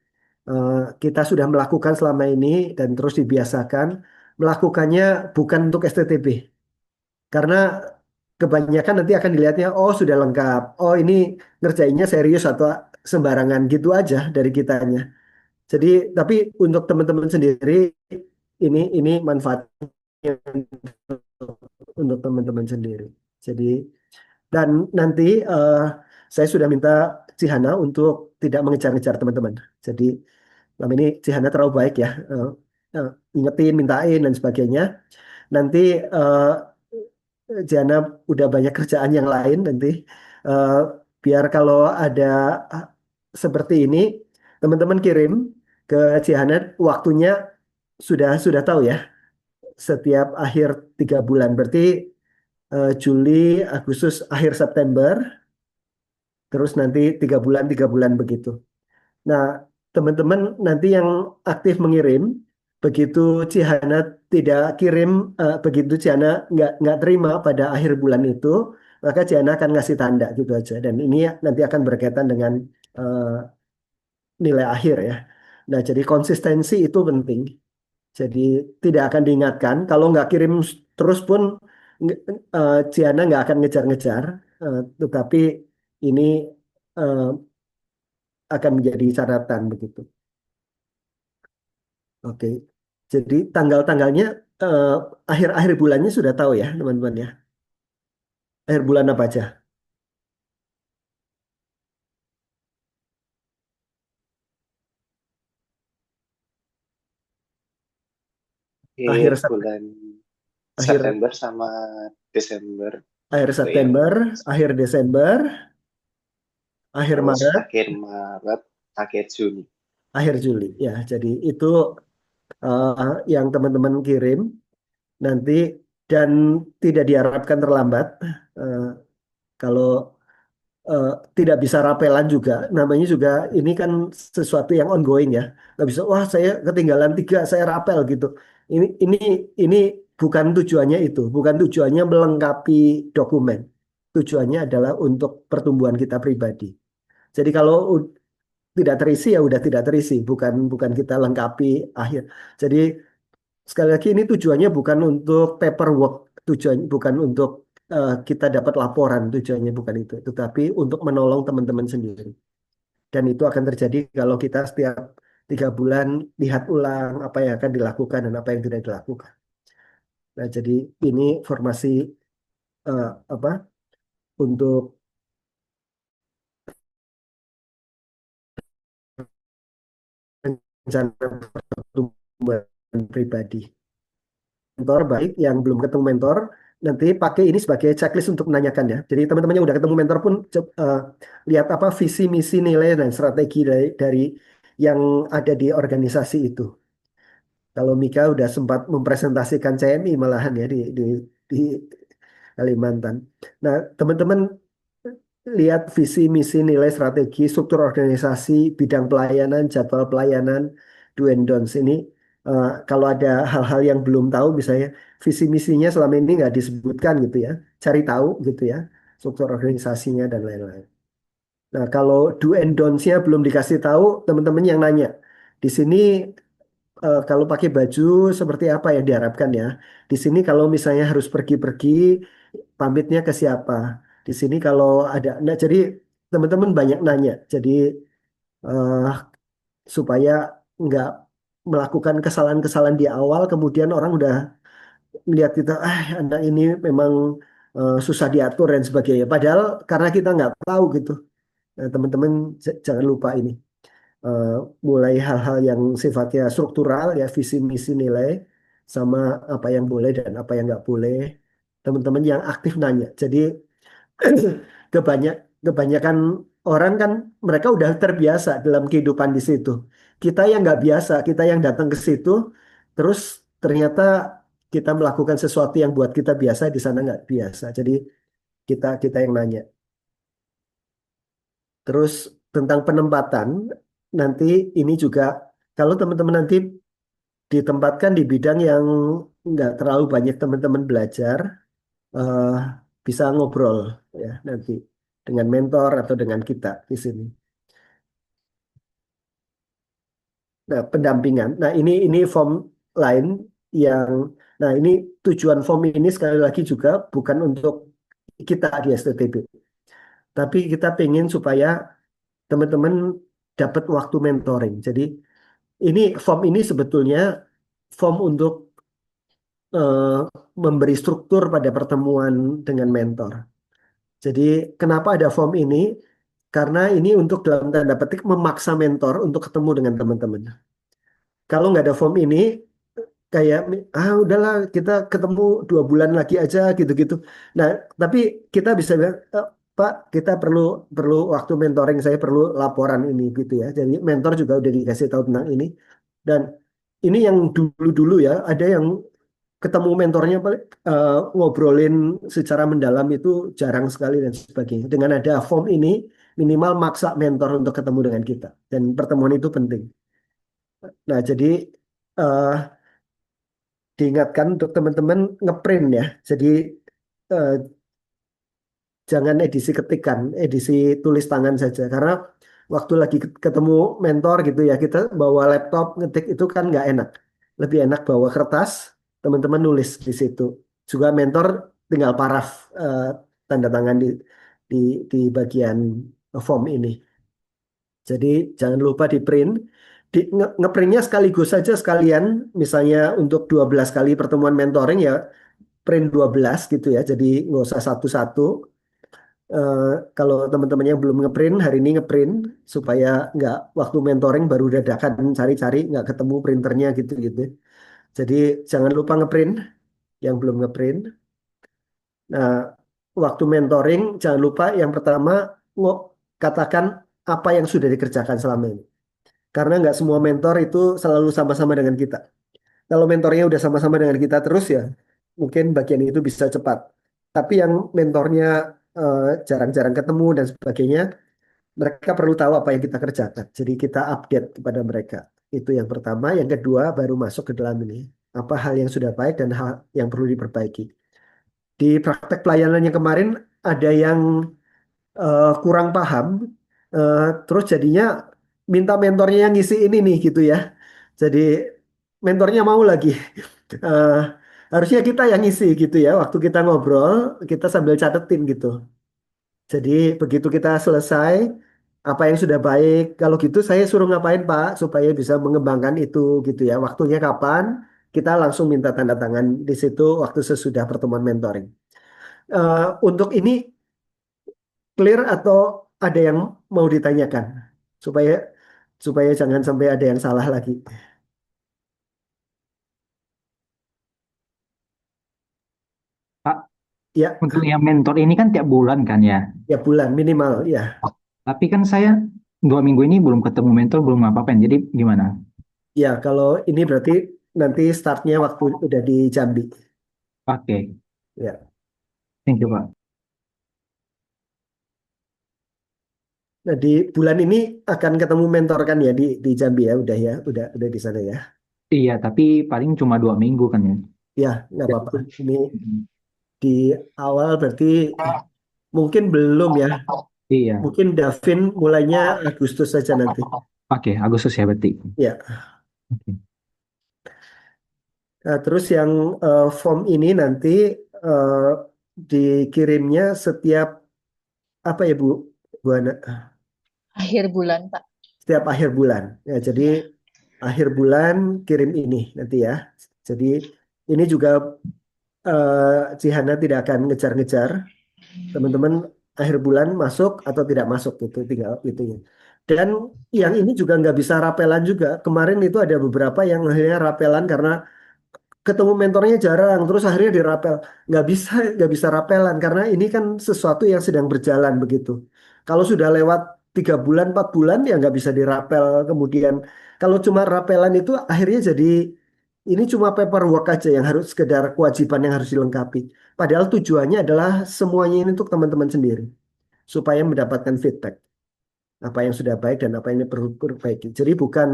kita sudah melakukan selama ini dan terus dibiasakan melakukannya bukan untuk STTB. Karena kebanyakan nanti akan dilihatnya, oh sudah lengkap, oh ini ngerjainnya serius atau sembarangan gitu aja dari kitanya. Jadi, tapi untuk teman-teman sendiri, ini manfaatnya untuk teman-teman sendiri. Jadi, dan nanti saya sudah minta Cihana untuk tidak mengejar-ngejar teman-teman. Jadi, selama ini Cihana terlalu baik ya, ingetin, mintain, dan sebagainya. Nanti Jana udah banyak kerjaan yang lain nanti. Eh, biar kalau ada eh, seperti ini, teman-teman kirim ke Cihanet waktunya sudah tahu ya. Setiap akhir 3 bulan, berarti Juli, Agustus, akhir September, terus nanti 3 bulan begitu. Nah, teman-teman nanti yang aktif mengirim, begitu Cihana tidak kirim, begitu Cihana nggak terima pada akhir bulan itu, maka Cihana akan ngasih tanda gitu aja. Dan ini nanti akan berkaitan dengan eh, nilai akhir ya. Nah, jadi konsistensi itu penting. Jadi tidak akan diingatkan. Kalau nggak kirim terus pun, Cihana nggak akan ngejar-ngejar. Tetapi ini eh, akan menjadi catatan begitu. Oke, jadi tanggal-tanggalnya eh, akhir-akhir bulannya sudah tahu ya teman-teman ya. Akhir bulan apa aja? Akhir Akhir September. bulan akhir September sama Desember akhir itu yang September, akhir Desember, akhir terus Maret, akhir Maret, akhir Juni. akhir Juli. Ya, jadi itu yang teman-teman kirim nanti dan tidak diharapkan terlambat. Eh, kalau eh, tidak bisa rapelan juga, namanya juga ini kan sesuatu yang ongoing ya. Nggak bisa, wah saya ketinggalan 3, saya rapel gitu. Ini ini bukan tujuannya itu, bukan tujuannya melengkapi dokumen. Tujuannya adalah untuk pertumbuhan kita pribadi. Jadi kalau tidak terisi ya udah tidak terisi, bukan bukan kita lengkapi akhir. Jadi sekali lagi ini tujuannya bukan untuk paperwork, tujuan bukan untuk kita dapat laporan, tujuannya bukan itu, tetapi untuk menolong teman-teman sendiri. Dan itu akan terjadi kalau kita setiap 3 bulan lihat ulang apa yang akan dilakukan dan apa yang tidak dilakukan. Nah, jadi ini formasi apa untuk rencana pertumbuhan pribadi. Mentor baik yang belum ketemu mentor nanti pakai ini sebagai checklist untuk menanyakan ya. Jadi teman-teman yang udah ketemu mentor pun lihat apa visi misi nilai dan strategi dari yang ada di organisasi itu. Kalau Mika udah sempat mempresentasikan CMI malahan ya di Kalimantan. Nah, teman-teman lihat visi misi nilai strategi struktur organisasi bidang pelayanan jadwal pelayanan do and don'ts ini kalau ada hal-hal yang belum tahu misalnya visi misinya selama ini nggak disebutkan gitu ya cari tahu gitu ya struktur organisasinya dan lain-lain. Nah kalau do and don'ts-nya belum dikasih tahu teman-teman yang nanya di sini kalau pakai baju seperti apa yang diharapkan ya. Di sini kalau misalnya harus pergi-pergi, pamitnya ke siapa? Di sini kalau ada, nah jadi teman-teman banyak nanya. Jadi eh, supaya nggak melakukan kesalahan-kesalahan di awal, kemudian orang udah melihat kita, anak ini memang susah diatur dan sebagainya. Padahal karena kita nggak tahu gitu. Nah, teman-teman jangan lupa ini eh, mulai hal-hal yang sifatnya struktural ya visi misi nilai sama apa yang boleh dan apa yang nggak boleh teman-teman yang aktif nanya jadi kebanyak kebanyakan orang kan mereka udah terbiasa dalam kehidupan di situ kita yang nggak biasa kita yang datang ke situ terus ternyata kita melakukan sesuatu yang buat kita biasa di sana nggak biasa jadi kita kita yang nanya. Terus tentang penempatan, nanti ini juga kalau teman-teman nanti ditempatkan di bidang yang nggak terlalu banyak teman-teman belajar, eh, bisa ngobrol ya nanti dengan mentor atau dengan kita di sini. Nah, pendampingan. Nah, ini form lain yang, nah ini tujuan form ini sekali lagi juga bukan untuk kita di STTB, tapi kita pengen supaya teman-teman dapat waktu mentoring. Jadi ini form ini sebetulnya form untuk eh, memberi struktur pada pertemuan dengan mentor. Jadi kenapa ada form ini? Karena ini untuk dalam tanda petik memaksa mentor untuk ketemu dengan teman-teman. Kalau nggak ada form ini, kayak udahlah kita ketemu 2 bulan lagi aja gitu-gitu. Nah tapi kita bisa bilang, Pak kita perlu perlu waktu mentoring saya perlu laporan ini gitu ya. Jadi mentor juga udah dikasih tahu tentang ini dan ini yang dulu-dulu ya ada yang ketemu mentornya ngobrolin secara mendalam itu jarang sekali dan sebagainya. Dengan ada form ini minimal maksa mentor untuk ketemu dengan kita dan pertemuan itu penting. Nah jadi eh, diingatkan untuk teman-teman ngeprint ya. Jadi eh, jangan edisi ketikan, edisi tulis tangan saja. Karena waktu lagi ketemu mentor gitu ya, kita bawa laptop ngetik itu kan nggak enak. Lebih enak bawa kertas, teman-teman nulis di situ. Juga mentor tinggal paraf tanda tangan di di bagian form ini. Jadi jangan lupa di print. Ngeprintnya sekaligus saja sekalian, misalnya untuk 12 kali pertemuan mentoring ya print 12 gitu ya. Jadi nggak usah satu-satu. Eh, kalau teman-teman yang belum ngeprint hari ini ngeprint supaya nggak waktu mentoring baru dadakan cari-cari nggak ketemu printernya gitu-gitu. Jadi jangan lupa ngeprint yang belum ngeprint. Nah, waktu mentoring jangan lupa yang pertama katakan apa yang sudah dikerjakan selama ini. Karena nggak semua mentor itu selalu sama-sama dengan kita. Kalau mentornya udah sama-sama dengan kita terus ya, mungkin bagian itu bisa cepat. Tapi yang mentornya jarang-jarang ketemu dan sebagainya, mereka perlu tahu apa yang kita kerjakan. Jadi kita update kepada mereka. Itu yang pertama. Yang kedua baru masuk ke dalam ini. Apa hal yang sudah baik dan hal yang perlu diperbaiki. Di praktek pelayanan yang kemarin ada yang kurang paham, terus jadinya minta mentornya yang ngisi ini nih gitu ya. Jadi mentornya mau lagi. Eh, Harusnya kita yang ngisi gitu ya. Waktu kita ngobrol, kita sambil catetin gitu. Jadi begitu kita selesai, apa yang sudah baik, kalau gitu saya suruh ngapain Pak supaya bisa mengembangkan itu gitu ya. Waktunya kapan? Kita langsung minta tanda tangan di situ waktu sesudah pertemuan mentoring. Untuk ini clear atau ada yang mau ditanyakan supaya supaya jangan sampai ada yang salah lagi. Pak, Ya, untuk yang mentor ini kan tiap bulan kan ya. ya bulan minimal ya. Tapi kan saya 2 minggu ini belum ketemu mentor, belum apa-apain. Jadi gimana? Ya, kalau ini berarti nanti startnya waktu udah di Jambi. Oke, Ya. thank you Pak. Nah, di bulan ini akan ketemu mentor kan ya di Jambi ya, udah di sana ya. Iya, tapi paling cuma 2 minggu kan ya. Ya, nggak apa-apa. Ini di awal berarti mungkin belum ya. Iya, Mungkin Davin mulainya Agustus saja nanti. oke, Agustus ya berarti. Ya. Oke. Nah, terus yang form ini nanti eh, dikirimnya setiap apa ya Bu Ana? Akhir bulan, Pak. Setiap akhir bulan. Ya, jadi Ya. akhir bulan kirim ini nanti ya. Jadi ini juga Cihana tidak akan ngejar-ngejar teman-teman akhir bulan masuk atau tidak masuk itu tinggal itu ya. Dan yang ini juga nggak bisa rapelan juga. Kemarin itu ada beberapa yang akhirnya rapelan karena ketemu mentornya jarang, terus akhirnya dirapel. Nggak bisa rapelan karena ini kan sesuatu yang sedang berjalan begitu. Kalau sudah lewat 3 bulan, 4 bulan ya nggak bisa dirapel. Kemudian kalau cuma rapelan itu akhirnya jadi ini cuma paperwork aja yang harus sekedar kewajiban yang harus dilengkapi. Padahal tujuannya adalah semuanya ini untuk teman-teman sendiri supaya mendapatkan feedback apa yang sudah baik dan apa yang perlu diperbaiki. Jadi bukan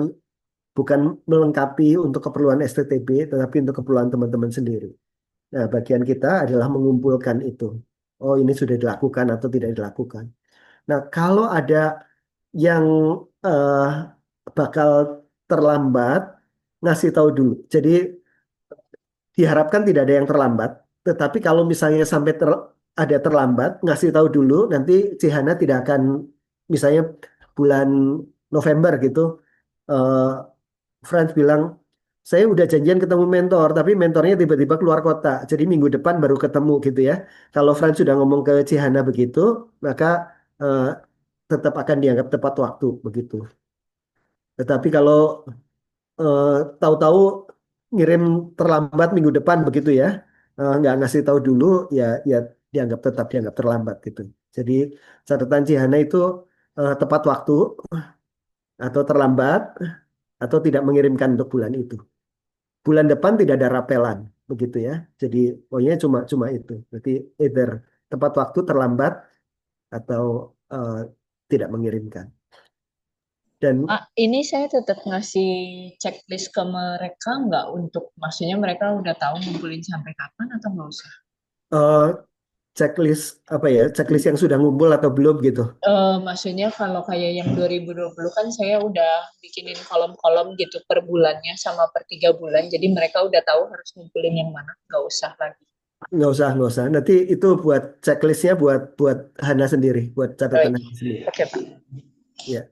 bukan melengkapi untuk keperluan STTB, tetapi untuk keperluan teman-teman sendiri. Nah, bagian kita adalah mengumpulkan itu. Oh, ini sudah dilakukan atau tidak dilakukan. Nah, kalau ada yang eh, bakal terlambat, ngasih tahu dulu. Jadi diharapkan tidak ada yang terlambat. Tetapi kalau misalnya sampai ada terlambat, ngasih tahu dulu, nanti Cihana tidak akan, misalnya bulan November gitu, eh, Friends bilang, saya udah janjian ketemu mentor, tapi mentornya tiba-tiba keluar kota. Jadi minggu depan baru ketemu gitu ya. Kalau Friends sudah ngomong ke Cihana begitu, maka eh, tetap akan dianggap tepat waktu begitu. Tetapi kalau eh, tahu-tahu ngirim terlambat minggu depan begitu ya, nggak ngasih tahu dulu, ya tetap dianggap terlambat gitu. Jadi catatan Cihana itu tepat waktu atau terlambat atau tidak mengirimkan untuk bulan itu. Bulan depan tidak ada rapelan begitu ya. Jadi pokoknya cuma cuma itu. Berarti either tepat waktu terlambat atau eh, tidak mengirimkan. Dan Ini saya tetap ngasih checklist ke mereka nggak untuk, maksudnya mereka udah tahu ngumpulin sampai kapan atau nggak usah? eh, checklist apa ya? Checklist yang sudah ngumpul atau belum gitu. Maksudnya kalau kayak yang 2020 kan saya udah bikinin kolom-kolom gitu per bulannya sama per 3 bulan. Jadi mereka udah tahu harus ngumpulin yang mana, nggak usah lagi. Nggak usah. Nanti itu buat checklistnya buat buat Hana sendiri, buat catatan Baik. Hana sendiri. Oke, Pak. Ya,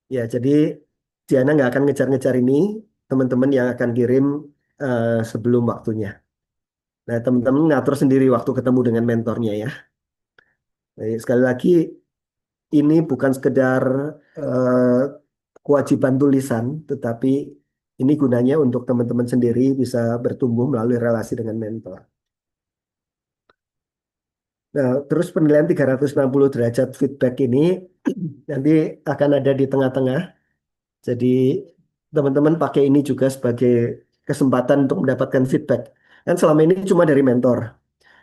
ya. Jadi Diana nggak akan ngejar-ngejar ini. Teman-teman yang akan kirim sebelum waktunya. Nah, teman-teman ngatur sendiri waktu ketemu dengan mentornya ya. Jadi, sekali lagi, ini bukan sekedar eh, kewajiban tulisan, tetapi Ini gunanya untuk teman-teman sendiri bisa bertumbuh melalui relasi dengan mentor. Nah, terus penilaian 360 derajat feedback ini nanti akan ada di tengah-tengah. Jadi teman-teman pakai ini juga sebagai kesempatan untuk mendapatkan feedback. Kan selama ini cuma dari mentor.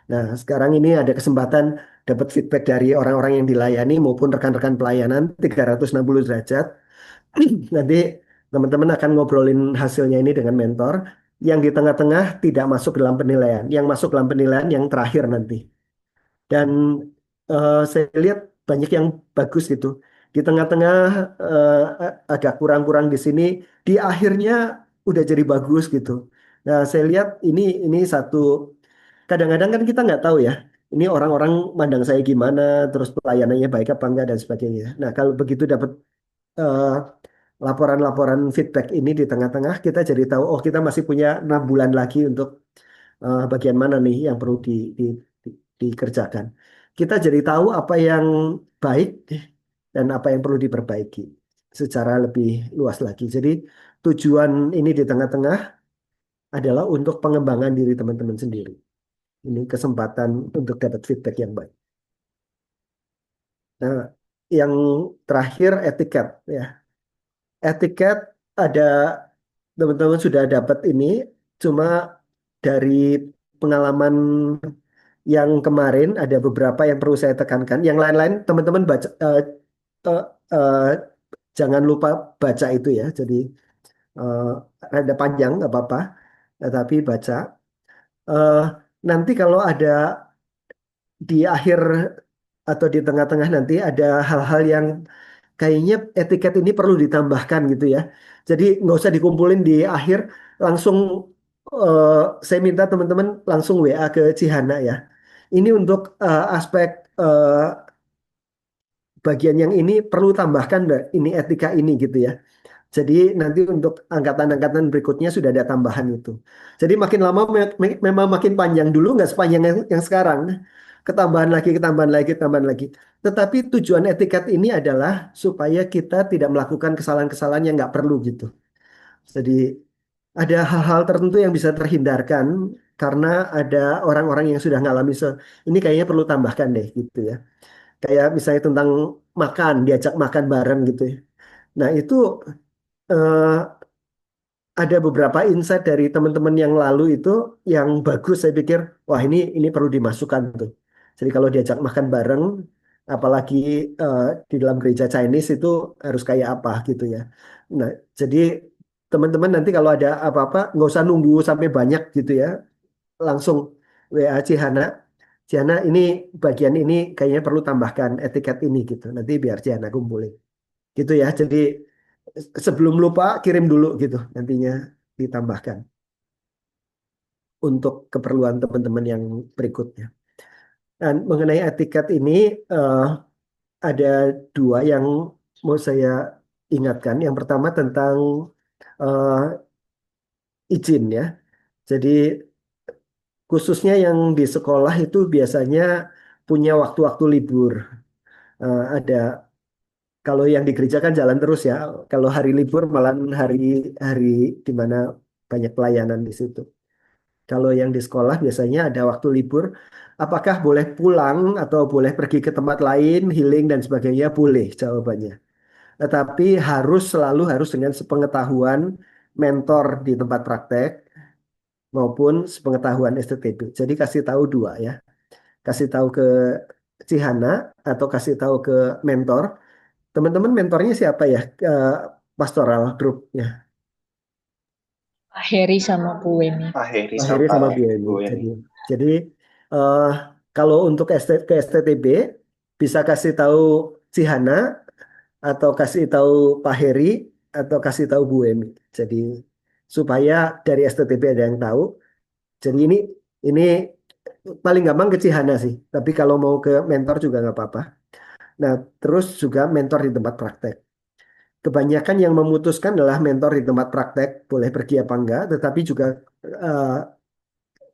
Nah, sekarang ini ada kesempatan dapat feedback dari orang-orang yang dilayani maupun rekan-rekan pelayanan 360 derajat. Nanti teman-teman akan ngobrolin hasilnya ini dengan mentor. Yang di tengah-tengah tidak masuk dalam penilaian. Yang masuk dalam penilaian yang terakhir nanti. Dan saya lihat banyak yang bagus gitu. Di tengah-tengah agak kurang-kurang di sini. Di akhirnya udah jadi bagus gitu. Nah, saya lihat ini satu. Kadang-kadang kan kita nggak tahu ya. Ini orang-orang mandang saya gimana, terus pelayanannya baik apa enggak dan sebagainya. Nah, kalau begitu dapat eh, laporan-laporan feedback ini di tengah-tengah, kita jadi tahu, oh kita masih punya 6 bulan lagi untuk bagian mana nih yang perlu dikerjakan. Kita jadi tahu apa yang baik dan apa yang perlu diperbaiki secara lebih luas lagi. Jadi tujuan ini di tengah-tengah adalah untuk pengembangan diri teman-teman sendiri. Ini kesempatan untuk dapat feedback yang baik. Nah, yang terakhir etiket ya. Etiket ada teman-teman sudah dapat ini cuma dari pengalaman yang kemarin ada beberapa yang perlu saya tekankan. Yang lain-lain teman-teman baca eh, eh, jangan lupa baca itu ya. Jadi eh, ada panjang nggak apa-apa, tapi baca. Eh, Nanti kalau ada di akhir atau di tengah-tengah nanti ada hal-hal yang kayaknya etiket ini perlu ditambahkan gitu ya. Jadi nggak usah dikumpulin di akhir, langsung eh, saya minta teman-teman langsung WA ke Cihana ya. Ini untuk aspek bagian yang ini perlu tambahkan nggak ini etika ini gitu ya. Jadi nanti untuk angkatan-angkatan berikutnya sudah ada tambahan itu. Jadi makin lama memang makin panjang dulu nggak sepanjang yang sekarang. Ketambahan lagi, ketambahan lagi, ketambahan lagi. Tetapi tujuan etiket ini adalah supaya kita tidak melakukan kesalahan-kesalahan yang nggak perlu gitu. Jadi ada hal-hal tertentu yang bisa terhindarkan karena ada orang-orang yang sudah ngalami ini kayaknya perlu tambahkan deh gitu ya. Kayak misalnya tentang makan, diajak makan bareng gitu ya. Nah itu eh, ada beberapa insight dari teman-teman yang lalu itu yang bagus saya pikir wah ini perlu dimasukkan tuh. Jadi kalau diajak makan bareng apalagi eh, di dalam gereja Chinese itu harus kayak apa gitu ya. Nah, jadi teman-teman nanti kalau ada apa-apa nggak usah nunggu sampai banyak gitu ya. Langsung WA Cihana. Cihana ini bagian ini kayaknya perlu tambahkan etiket ini gitu. Nanti biar Cihana kumpulin. Gitu ya. Jadi sebelum lupa kirim dulu gitu nantinya ditambahkan untuk keperluan teman-teman yang berikutnya. Dan mengenai etiket ini eh, ada dua yang mau saya ingatkan. Yang pertama tentang eh, izin ya. Jadi khususnya yang di sekolah itu biasanya punya waktu-waktu libur. Ada kalau yang di gereja kan jalan terus ya. Kalau hari libur malah hari-hari di mana banyak pelayanan di situ. Kalau yang di sekolah biasanya ada waktu libur, apakah boleh pulang atau boleh pergi ke tempat lain, healing dan sebagainya? Boleh jawabannya. Tetapi selalu harus dengan sepengetahuan mentor di tempat praktek maupun sepengetahuan STTB. Jadi kasih tahu dua ya, kasih tahu ke Cihana atau kasih tahu ke mentor. Teman-teman mentornya siapa ya? Pastoral grupnya. Pak Heri sama Bu Weni. Pak Heri Akhirnya sama sama BNI. Bu Eni. Jadi eh, kalau untuk ke STTB bisa kasih tahu Cihana atau kasih tahu Pak Heri atau kasih tahu Bu Emi. Jadi supaya dari STTB ada yang tahu. Jadi ini paling gampang ke Cihana sih. Tapi kalau mau ke mentor juga nggak apa-apa. Nah, terus juga mentor di tempat praktek. Kebanyakan yang memutuskan adalah mentor di tempat praktek, boleh pergi apa enggak, tetapi juga eh,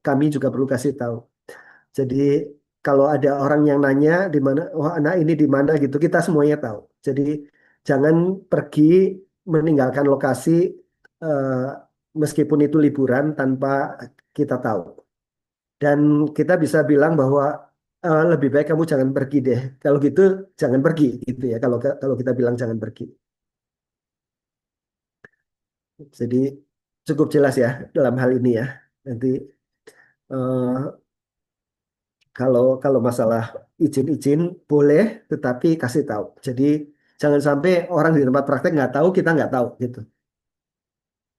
kami juga perlu kasih tahu. Jadi kalau ada orang yang nanya di mana, oh anak ini di mana gitu, kita semuanya tahu. Jadi jangan pergi meninggalkan lokasi eh, meskipun itu liburan tanpa kita tahu. Dan kita bisa bilang bahwa lebih baik kamu jangan pergi deh. Kalau gitu jangan pergi gitu ya. Kalau kita bilang jangan pergi. Jadi cukup jelas ya dalam hal ini ya. Nanti eh, kalau kalau masalah izin-izin boleh, tetapi kasih tahu. Jadi jangan sampai orang di tempat praktek nggak tahu, kita nggak tahu gitu.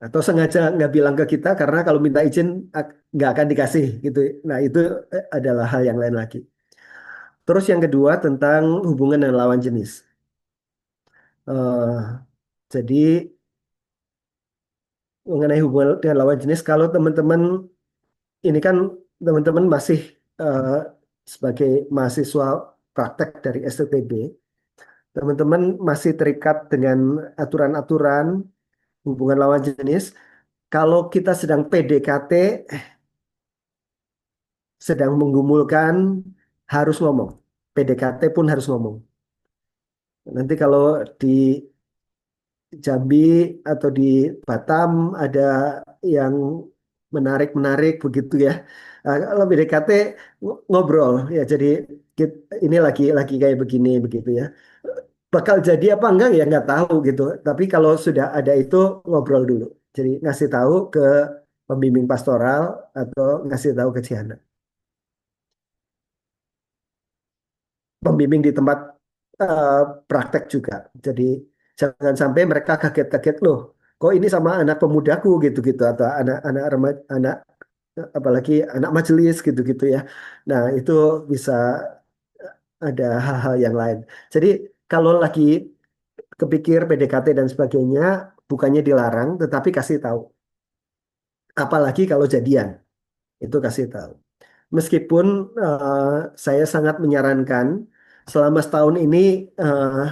Atau sengaja nggak bilang ke kita karena kalau minta izin nggak akan dikasih gitu. Nah itu adalah hal yang lain lagi. Terus yang kedua tentang hubungan dengan lawan jenis. Eh, jadi mengenai hubungan dengan lawan jenis, kalau teman-teman ini kan teman-teman masih eh, sebagai mahasiswa praktek dari STTB, teman-teman masih terikat dengan aturan-aturan hubungan lawan jenis. Kalau kita sedang PDKT, sedang menggumulkan, harus ngomong. PDKT pun harus ngomong. Nanti kalau di Jambi atau di Batam ada yang menarik-menarik begitu ya. Kalau PDKT ngobrol ya, jadi ini lagi kayak begini begitu ya. Bakal jadi apa enggak ya nggak tahu gitu. Tapi kalau sudah ada itu ngobrol dulu. Jadi ngasih tahu ke pembimbing pastoral atau ngasih tahu ke Ciana. Pembimbing di tempat eh, praktek juga. Jadi jangan sampai mereka kaget-kaget loh. Kok ini sama anak pemudaku gitu-gitu atau anak-anak anak apalagi anak majelis gitu-gitu ya. Nah, itu bisa ada hal-hal yang lain. Jadi kalau lagi kepikir PDKT dan sebagainya bukannya dilarang tetapi kasih tahu. Apalagi kalau jadian, itu kasih tahu. Meskipun saya sangat menyarankan selama setahun ini eh,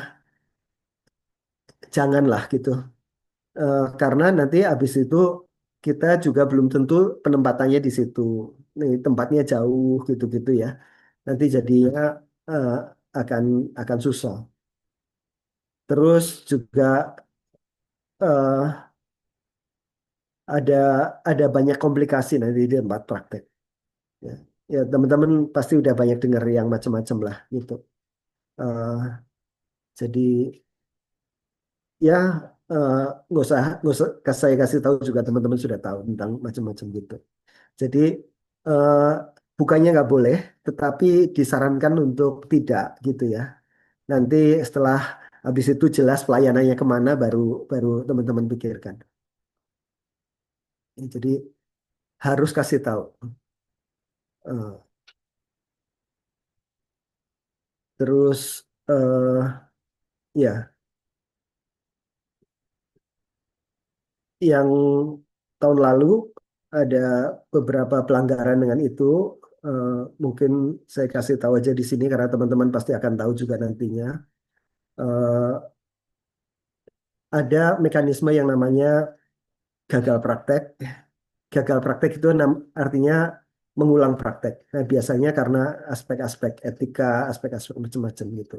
janganlah gitu. Karena nanti habis itu kita juga belum tentu penempatannya di situ. Nih, tempatnya jauh gitu-gitu ya. Nanti jadinya eh, akan akan susah. Terus juga eh, ada ada banyak komplikasi nanti di tempat praktek. Ya, ya teman-teman pasti udah banyak dengar yang macam-macam lah gitu. Eh, jadi ya eh, nggak usah saya kasih tahu juga teman-teman sudah tahu tentang macam-macam gitu. Jadi eh, bukannya nggak boleh, tetapi disarankan untuk tidak gitu ya. Nanti setelah habis itu jelas pelayanannya kemana, baru baru teman-teman pikirkan. Jadi harus kasih tahu. Eh, terus ya, yang tahun lalu ada beberapa pelanggaran dengan itu. Eh, Mungkin saya kasih tahu aja di sini karena teman-teman pasti akan tahu juga nantinya. Eh, ada mekanisme yang namanya gagal praktek. Gagal praktek itu artinya mengulang praktek. Nah, biasanya karena aspek-aspek etika, aspek-aspek macam-macam gitu.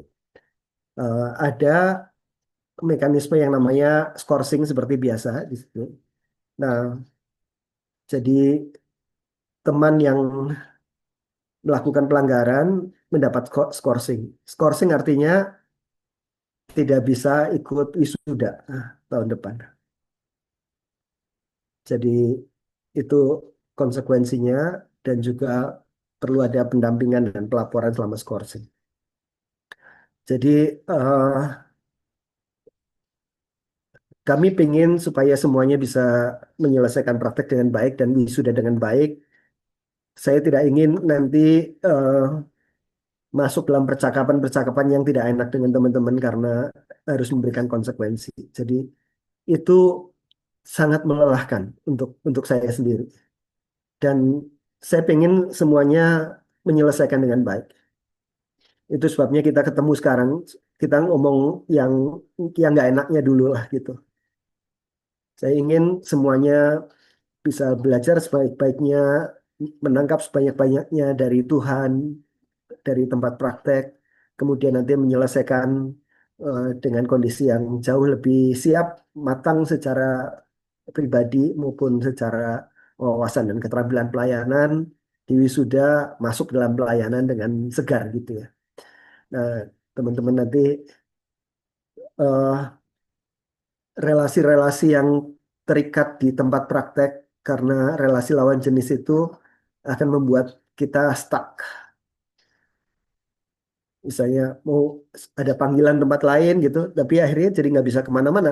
Ada mekanisme yang namanya skorsing seperti biasa di situ. Nah, jadi teman yang melakukan pelanggaran mendapat skorsing. Skorsing artinya tidak bisa ikut wisuda tahun depan. Jadi itu konsekuensinya dan juga perlu ada pendampingan dan pelaporan selama skorsing. Jadi kami ingin supaya semuanya bisa menyelesaikan praktek dengan baik dan wisuda dengan baik. Saya tidak ingin nanti eh, masuk dalam percakapan-percakapan yang tidak enak dengan teman-teman karena harus memberikan konsekuensi. Jadi itu sangat melelahkan untuk saya sendiri. Dan saya ingin semuanya menyelesaikan dengan baik. Itu sebabnya kita ketemu sekarang, kita ngomong yang yang nggak enaknya dulu lah gitu. Saya ingin semuanya bisa belajar sebaik-baiknya, menangkap sebanyak-banyaknya dari Tuhan, dari tempat praktek, kemudian nanti menyelesaikan dengan kondisi yang jauh lebih siap, matang secara pribadi maupun secara wawasan dan keterampilan pelayanan di wisuda masuk dalam pelayanan dengan segar gitu ya. Nah, teman-teman nanti eh, relasi-relasi yang terikat di tempat praktek karena relasi lawan jenis itu akan membuat kita stuck. Misalnya mau ada panggilan tempat lain gitu, tapi akhirnya jadi nggak bisa kemana-mana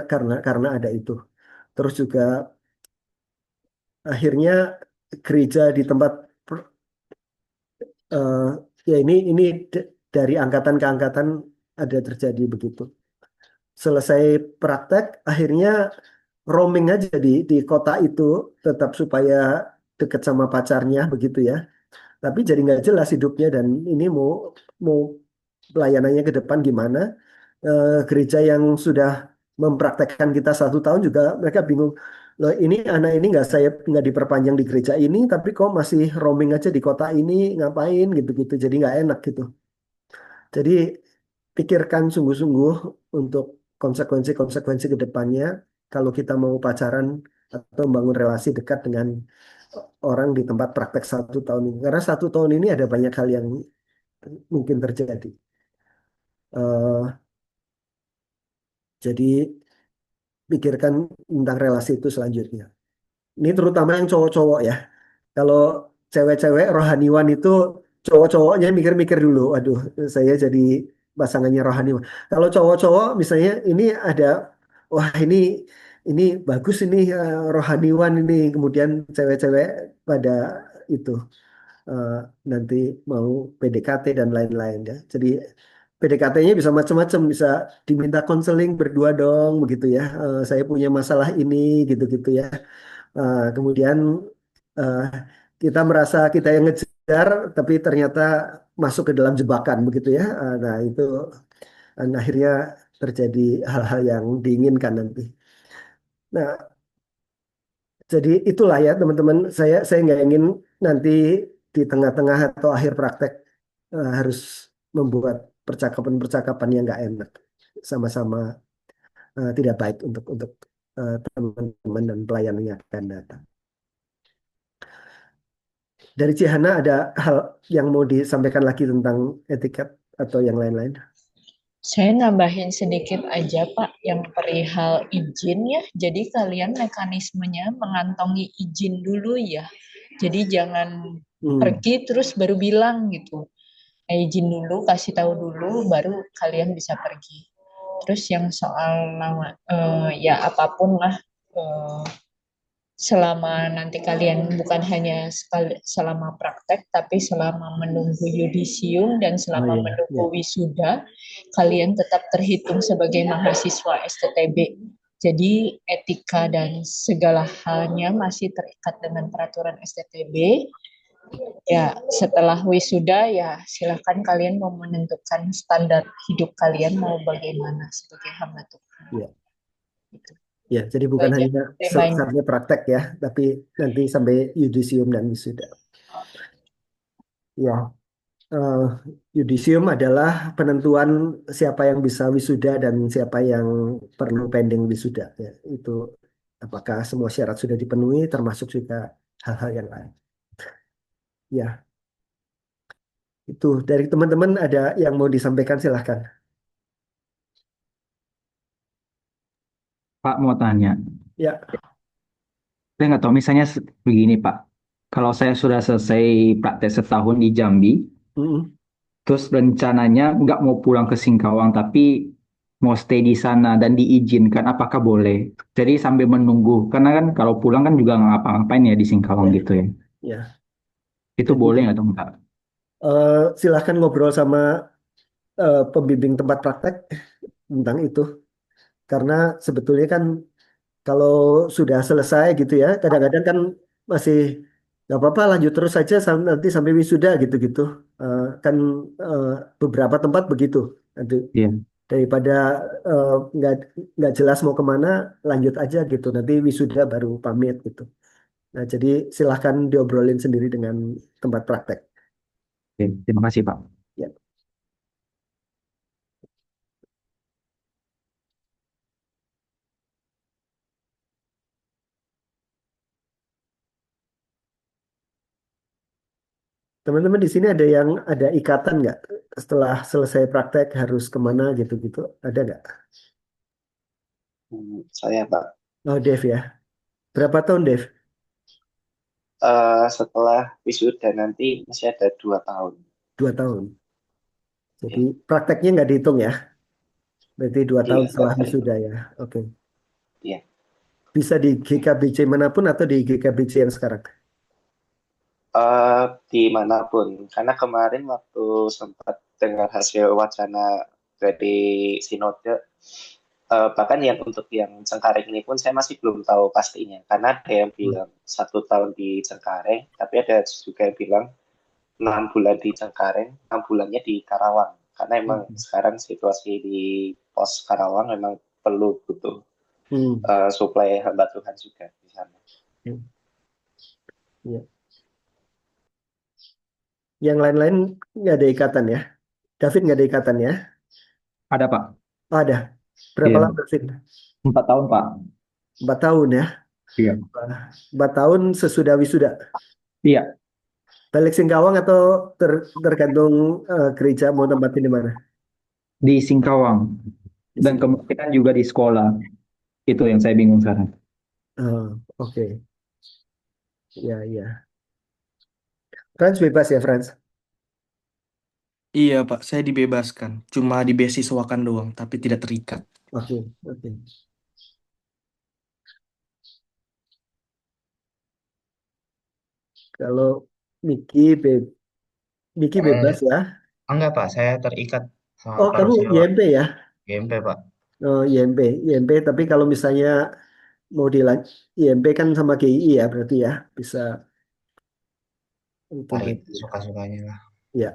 karena ada itu. Terus juga akhirnya gereja di tempat eh, ya ini dari angkatan ke angkatan ada terjadi begitu. Selesai praktek, akhirnya roaming aja di kota itu tetap supaya dekat sama pacarnya begitu ya. Tapi jadi nggak jelas hidupnya dan ini mau pelayanannya ke depan gimana. Gereja yang sudah mempraktekkan kita 1 tahun juga mereka bingung. Loh, ini anak ini nggak diperpanjang di gereja ini, tapi kok masih roaming aja di kota ini ngapain gitu-gitu. Jadi nggak enak gitu. Jadi pikirkan sungguh-sungguh untuk konsekuensi-konsekuensi ke depannya kalau kita mau pacaran atau membangun relasi dekat dengan orang di tempat praktek 1 tahun ini. Karena 1 tahun ini ada banyak hal yang mungkin terjadi. Eh, jadi pikirkan tentang relasi itu selanjutnya. Ini terutama yang cowok-cowok ya. Kalau cewek-cewek rohaniwan itu cowok-cowoknya mikir-mikir dulu. Waduh, saya jadi pasangannya rohaniwan. Kalau cowok-cowok misalnya ini ada, wah ini bagus ini rohaniwan ini. Kemudian cewek-cewek pada itu eh, nanti mau PDKT dan lain-lain ya. Jadi PDKT-nya bisa macam-macam, bisa diminta konseling berdua dong, begitu ya. Saya punya masalah ini, gitu-gitu ya. Kemudian eh, kita merasa kita yang ngejar, tapi ternyata masuk ke dalam jebakan begitu ya. Nah itu akhirnya terjadi hal-hal yang diinginkan nanti. Nah jadi itulah ya teman-teman. Saya nggak ingin nanti di tengah-tengah atau akhir praktek harus membuat percakapan-percakapan yang nggak enak, sama-sama tidak baik untuk teman-teman dan pelayan yang akan datang. Dari Cihana ada hal yang mau disampaikan lagi tentang etiket atau yang lain-lain? Saya nambahin sedikit aja Pak, yang perihal izin ya. Jadi kalian mekanismenya mengantongi izin dulu ya. Jadi jangan Hmm. pergi terus baru bilang gitu. Izin dulu, kasih tahu dulu, baru kalian bisa pergi. Terus yang soal nama, ya apapun lah, eh, selama nanti kalian bukan hanya selama praktek, tapi selama menunggu yudisium dan Oh selama iya, menunggu ya, wisuda, kalian tetap terhitung sebagai mahasiswa STTB. Jadi etika dan segala halnya masih terikat dengan peraturan STTB. Ya, setelah wisuda ya silakan kalian mau menentukan standar hidup kalian mau bagaimana sebagai hamba Tuhan. ya, Gitu. ya. Jadi Itu bukan aja hanya reminder. selesai praktek ya, tapi nanti sampai yudisium dan wisuda. Ya, eh, yudisium adalah penentuan siapa yang bisa wisuda dan siapa yang perlu pending wisuda. Ya, itu apakah semua syarat sudah dipenuhi, termasuk juga hal-hal yang lain. Ya, itu dari teman-teman ada yang mau disampaikan silahkan. Pak mau tanya, Ya, saya nggak tahu misalnya begini Pak, kalau saya sudah selesai praktek setahun di Jambi, mm, terus rencananya nggak mau pulang ke Singkawang tapi mau stay di sana dan diizinkan, apakah boleh? Jadi sambil menunggu, karena kan kalau pulang kan juga nggak ngapa-ngapain ya di Singkawang ya, gitu ya. ya. Itu Jadi boleh nggak tuh Pak? silahkan ngobrol sama pembimbing tempat praktek tentang itu. Karena sebetulnya kan kalau sudah selesai gitu ya, kadang-kadang kan masih nggak apa-apa lanjut terus saja nanti sampai wisuda gitu-gitu. Kan eh, beberapa tempat begitu. Nanti Iya. daripada eh, nggak nggak jelas mau kemana, lanjut aja gitu. Nanti wisuda baru pamit gitu. Nah, jadi silahkan diobrolin sendiri dengan tempat praktek. Oke, terima kasih Pak. Ya. Teman-teman di sini ada yang ada ikatan nggak? Setelah selesai praktek harus kemana gitu-gitu? Ada nggak? Saya Pak, Oh, Dev ya. Berapa tahun, Dev? setelah wisuda nanti masih ada 2 tahun. 2 tahun. Jadi Ya, prakteknya nggak dihitung ya? Berarti 2 tahun iya, nggak setelah terhitung. wisuda ya. Oke. Iya. Bisa di GKBC manapun atau di GKBC yang sekarang? Dimanapun, karena kemarin waktu sempat dengar hasil wacana dari Sinode, bahkan yang untuk yang Cengkareng ini pun saya masih belum tahu pastinya, karena ada yang Hmm. bilang 1 tahun di Cengkareng, tapi ada juga yang bilang 6 bulan di Cengkareng, 6 bulannya di Karawang, karena emang Hmm. sekarang situasi di pos Karawang memang perlu butuh Hmm. suplai hamba Tuhan juga di sana. Hmm. Ya. Yang lain-lain nggak ada ikatan ya? David nggak ada ikatan ya? Ada Pak. Oh, ada. Berapa Iya, lama, David? 4 tahun Pak. 4 tahun ya? Iya. 4 tahun sesudah wisuda. Iya, Balik Singkawang atau tergantung gereja mau tempatin di mana? di Singkawang. Di Dan Singkawang. kemungkinan juga di sekolah. Itu yang saya bingung sekarang. Oh, oke. Ya, ya. Frans bebas ya, Frans? Iya, Pak, saya dibebaskan. Cuma dibeasiswakan doang, tapi tidak terikat. Oke, oke. Kalau Miki, Miki Eh, bebas ya? enggak Pak, saya terikat sama Oh, kamu Parasewa YMP ya? GMP Pak. Oh, YMP, YMP. Tapi kalau misalnya mau dilanjut, YMP kan sama GII ya, berarti ya bisa itu Ah, berarti. itu suka-sukanya lah. Ya,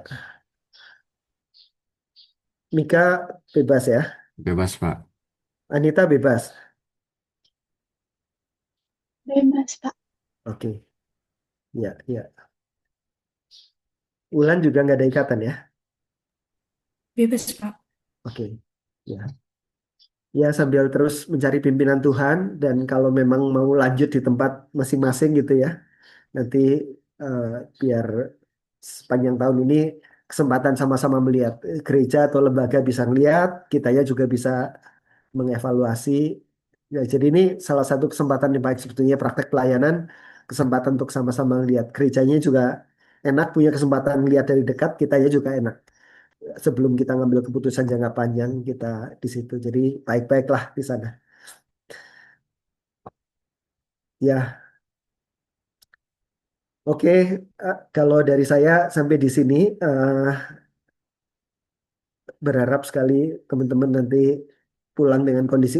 Mika bebas ya? Bebas, Pak. Anita bebas. Bebas, Pak. Oke, ya, ya. Ulan juga nggak ada ikatan ya? Bebas, Pak. Oke, ya. Ya, sambil terus mencari pimpinan Tuhan dan kalau memang mau lanjut di tempat masing-masing gitu ya, nanti eh, biar sepanjang tahun ini kesempatan sama-sama melihat gereja atau lembaga bisa ngelihat, kitanya juga bisa mengevaluasi. Ya, jadi ini salah satu kesempatan yang baik sebetulnya praktek pelayanan, kesempatan untuk sama-sama melihat gerejanya juga enak punya kesempatan melihat dari dekat, kitanya juga enak. Sebelum kita ngambil keputusan jangka panjang kita di situ. Jadi baik-baiklah di sana. Ya, oke. Kalau dari saya sampai di sini, berharap sekali teman-teman nanti pulang dengan kondisi